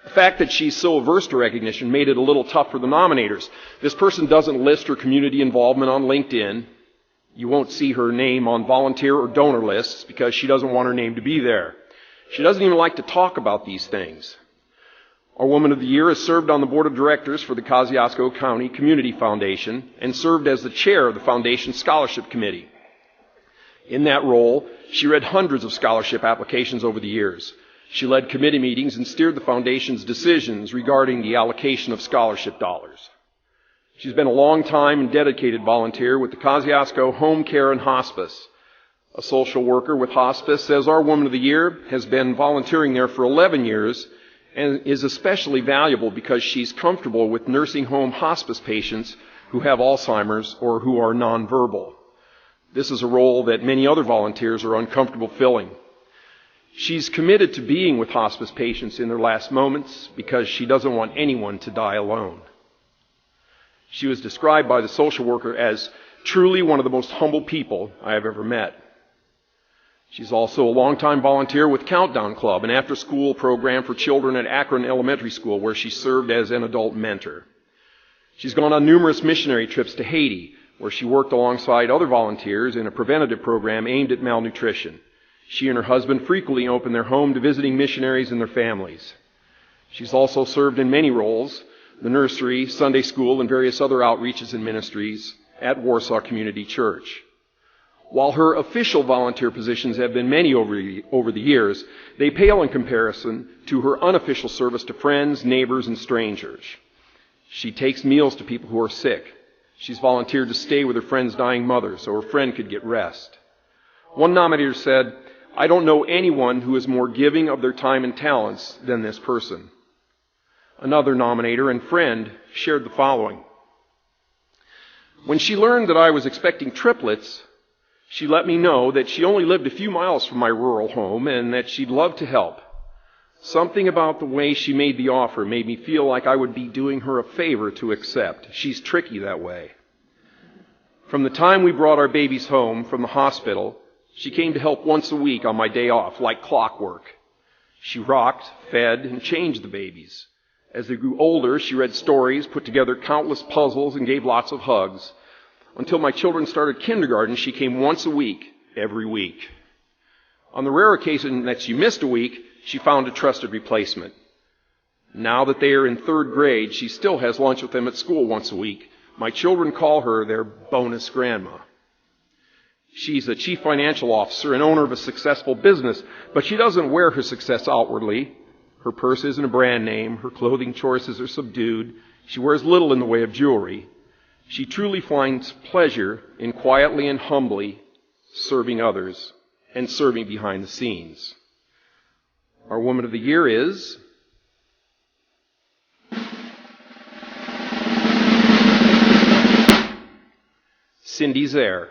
B: The fact that she's so averse to recognition made it a little tough for the nominators. This person doesn't list her community involvement on LinkedIn. You won't see her name on volunteer or donor lists because she doesn't want her name to be there. She doesn't even like to talk about these things. Our Woman of the Year has served on the board of directors for the Kosciusko County Community Foundation and served as the chair of the Foundation Scholarship Committee. In that role, she read hundreds of scholarship applications over the years. She led committee meetings and steered the Foundation's decisions regarding the allocation of scholarship dollars. She's been a long-time and dedicated volunteer with the Kosciusko Home Care and Hospice. A social worker with hospice says our Woman of the Year has been volunteering there for 11 years and is especially valuable because she's comfortable with nursing home hospice patients who have Alzheimer's or who are nonverbal. This is a role that many other volunteers are uncomfortable filling. She's committed to being with hospice patients in their last moments because she doesn't want anyone to die alone. She was described by the social worker as truly one of the most humble people I have ever met. She's also a longtime volunteer with Countdown Club, an after-school program for children at Akron Elementary School, where she served as an adult mentor. She's gone on numerous missionary trips to Haiti, where she worked alongside other volunteers in a preventative program aimed at malnutrition. She and her husband frequently open their home to visiting missionaries and their families. She's also served in many roles, the nursery, Sunday school, and various other outreaches and ministries at Warsaw Community Church. While her official volunteer positions have been many over the years, they pale in comparison to her unofficial service to friends, neighbors, and strangers. She takes meals to people who are sick. She's volunteered to stay with her friend's dying mother so her friend could get rest. One nominator said, "I don't know anyone who is more giving of their time and talents than this person." Another nominator and friend shared the following. "When she learned that I was expecting triplets, she let me know that she only lived a few miles from my rural home and that she'd love to help. Something about the way she made the offer made me feel like I would be doing her a favor to accept. She's tricky that way. From the time we brought our babies home from the hospital, she came to help once a week on my day off, like clockwork. She rocked, fed, and changed the babies. As they grew older, she read stories, put together countless puzzles, and gave lots of hugs. Until my children started kindergarten, she came once a week, every week. On the rare occasion that she missed a week, she found a trusted replacement. Now that they are in third grade, she still has lunch with them at school once a week. My children call her their bonus grandma. She's a chief financial officer and owner of a successful business, but she doesn't wear her success outwardly. Her purse isn't a brand name. Her clothing choices are subdued. She wears little in the way of jewelry. She truly finds pleasure in quietly and humbly serving others and serving behind the scenes. Our Woman of the Year is Cindy Zare.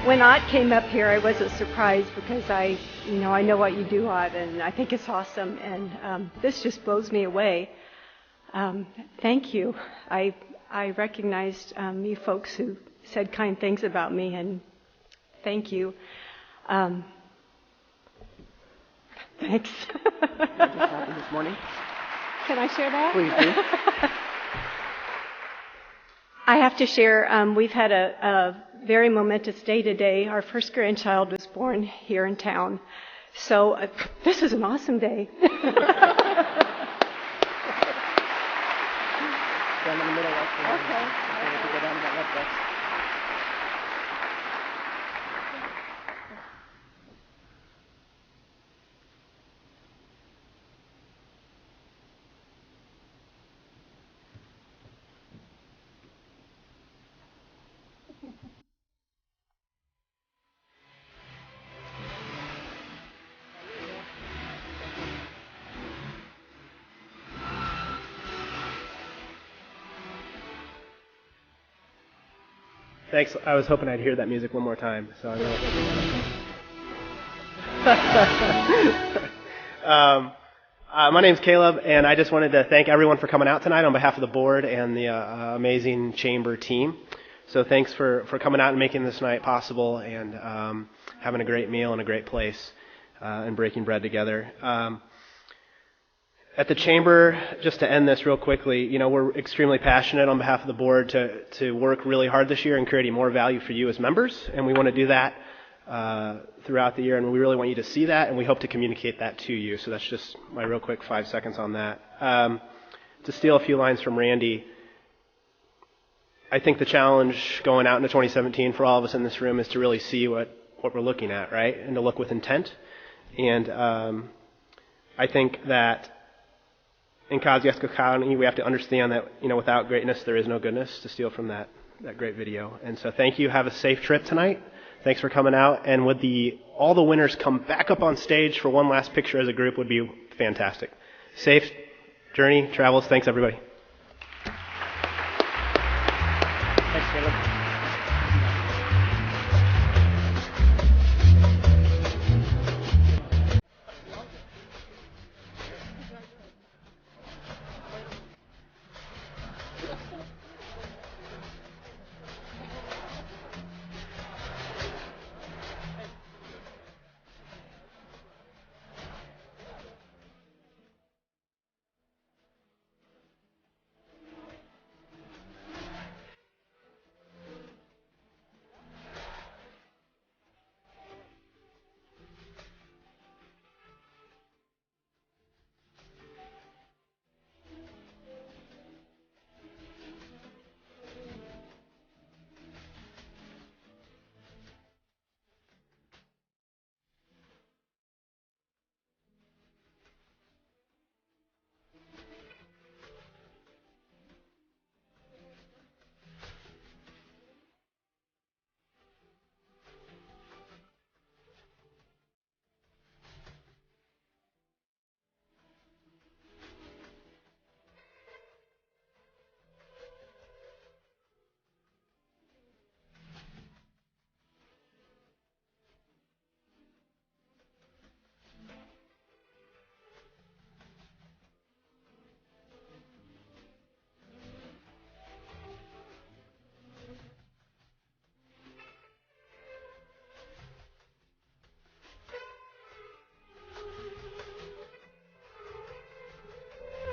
C: When Ott came up here, I wasn't surprised because I know what you do, Ott, and I think it's awesome, and this just blows me away. Thank you. I recognized you folks who said kind things about me, and thank you. Thanks.
A: What just happened this morning?
C: Can I share that?
A: Please do.
C: I have to share, we've had a very momentous day today. Our first grandchild was born here in town. So this is an awesome day.
A: Down in the middle,
C: Okay.
A: Go down to that left desk.
V: Thanks. I was hoping I'd hear that music one more time. So I really my name's Caleb, and I just wanted to thank everyone for coming out tonight on behalf of the board and the amazing chamber team. So thanks for coming out and making this night possible, and having a great meal and a great place, and breaking bread together. At the chamber, just to end this real quickly, we're extremely passionate on behalf of the board to work really hard this year in creating more value for you as members, and we want to do that throughout the year, and we really want you to see that, and we hope to communicate that to you. So that's just my real quick 5 seconds on that. To steal a few lines from Randy, I think the challenge going out into 2017 for all of us in this room is to really see what we're looking at, right? And to look with intent. And I think that in Kosciusko County, we have to understand that, without greatness, there is no goodness, to steal from that great video. And so thank you. Have a safe trip tonight. Thanks for coming out. And would all the winners come back up on stage for one last picture as a group would be fantastic. Safe journey, travels. Thanks, everybody.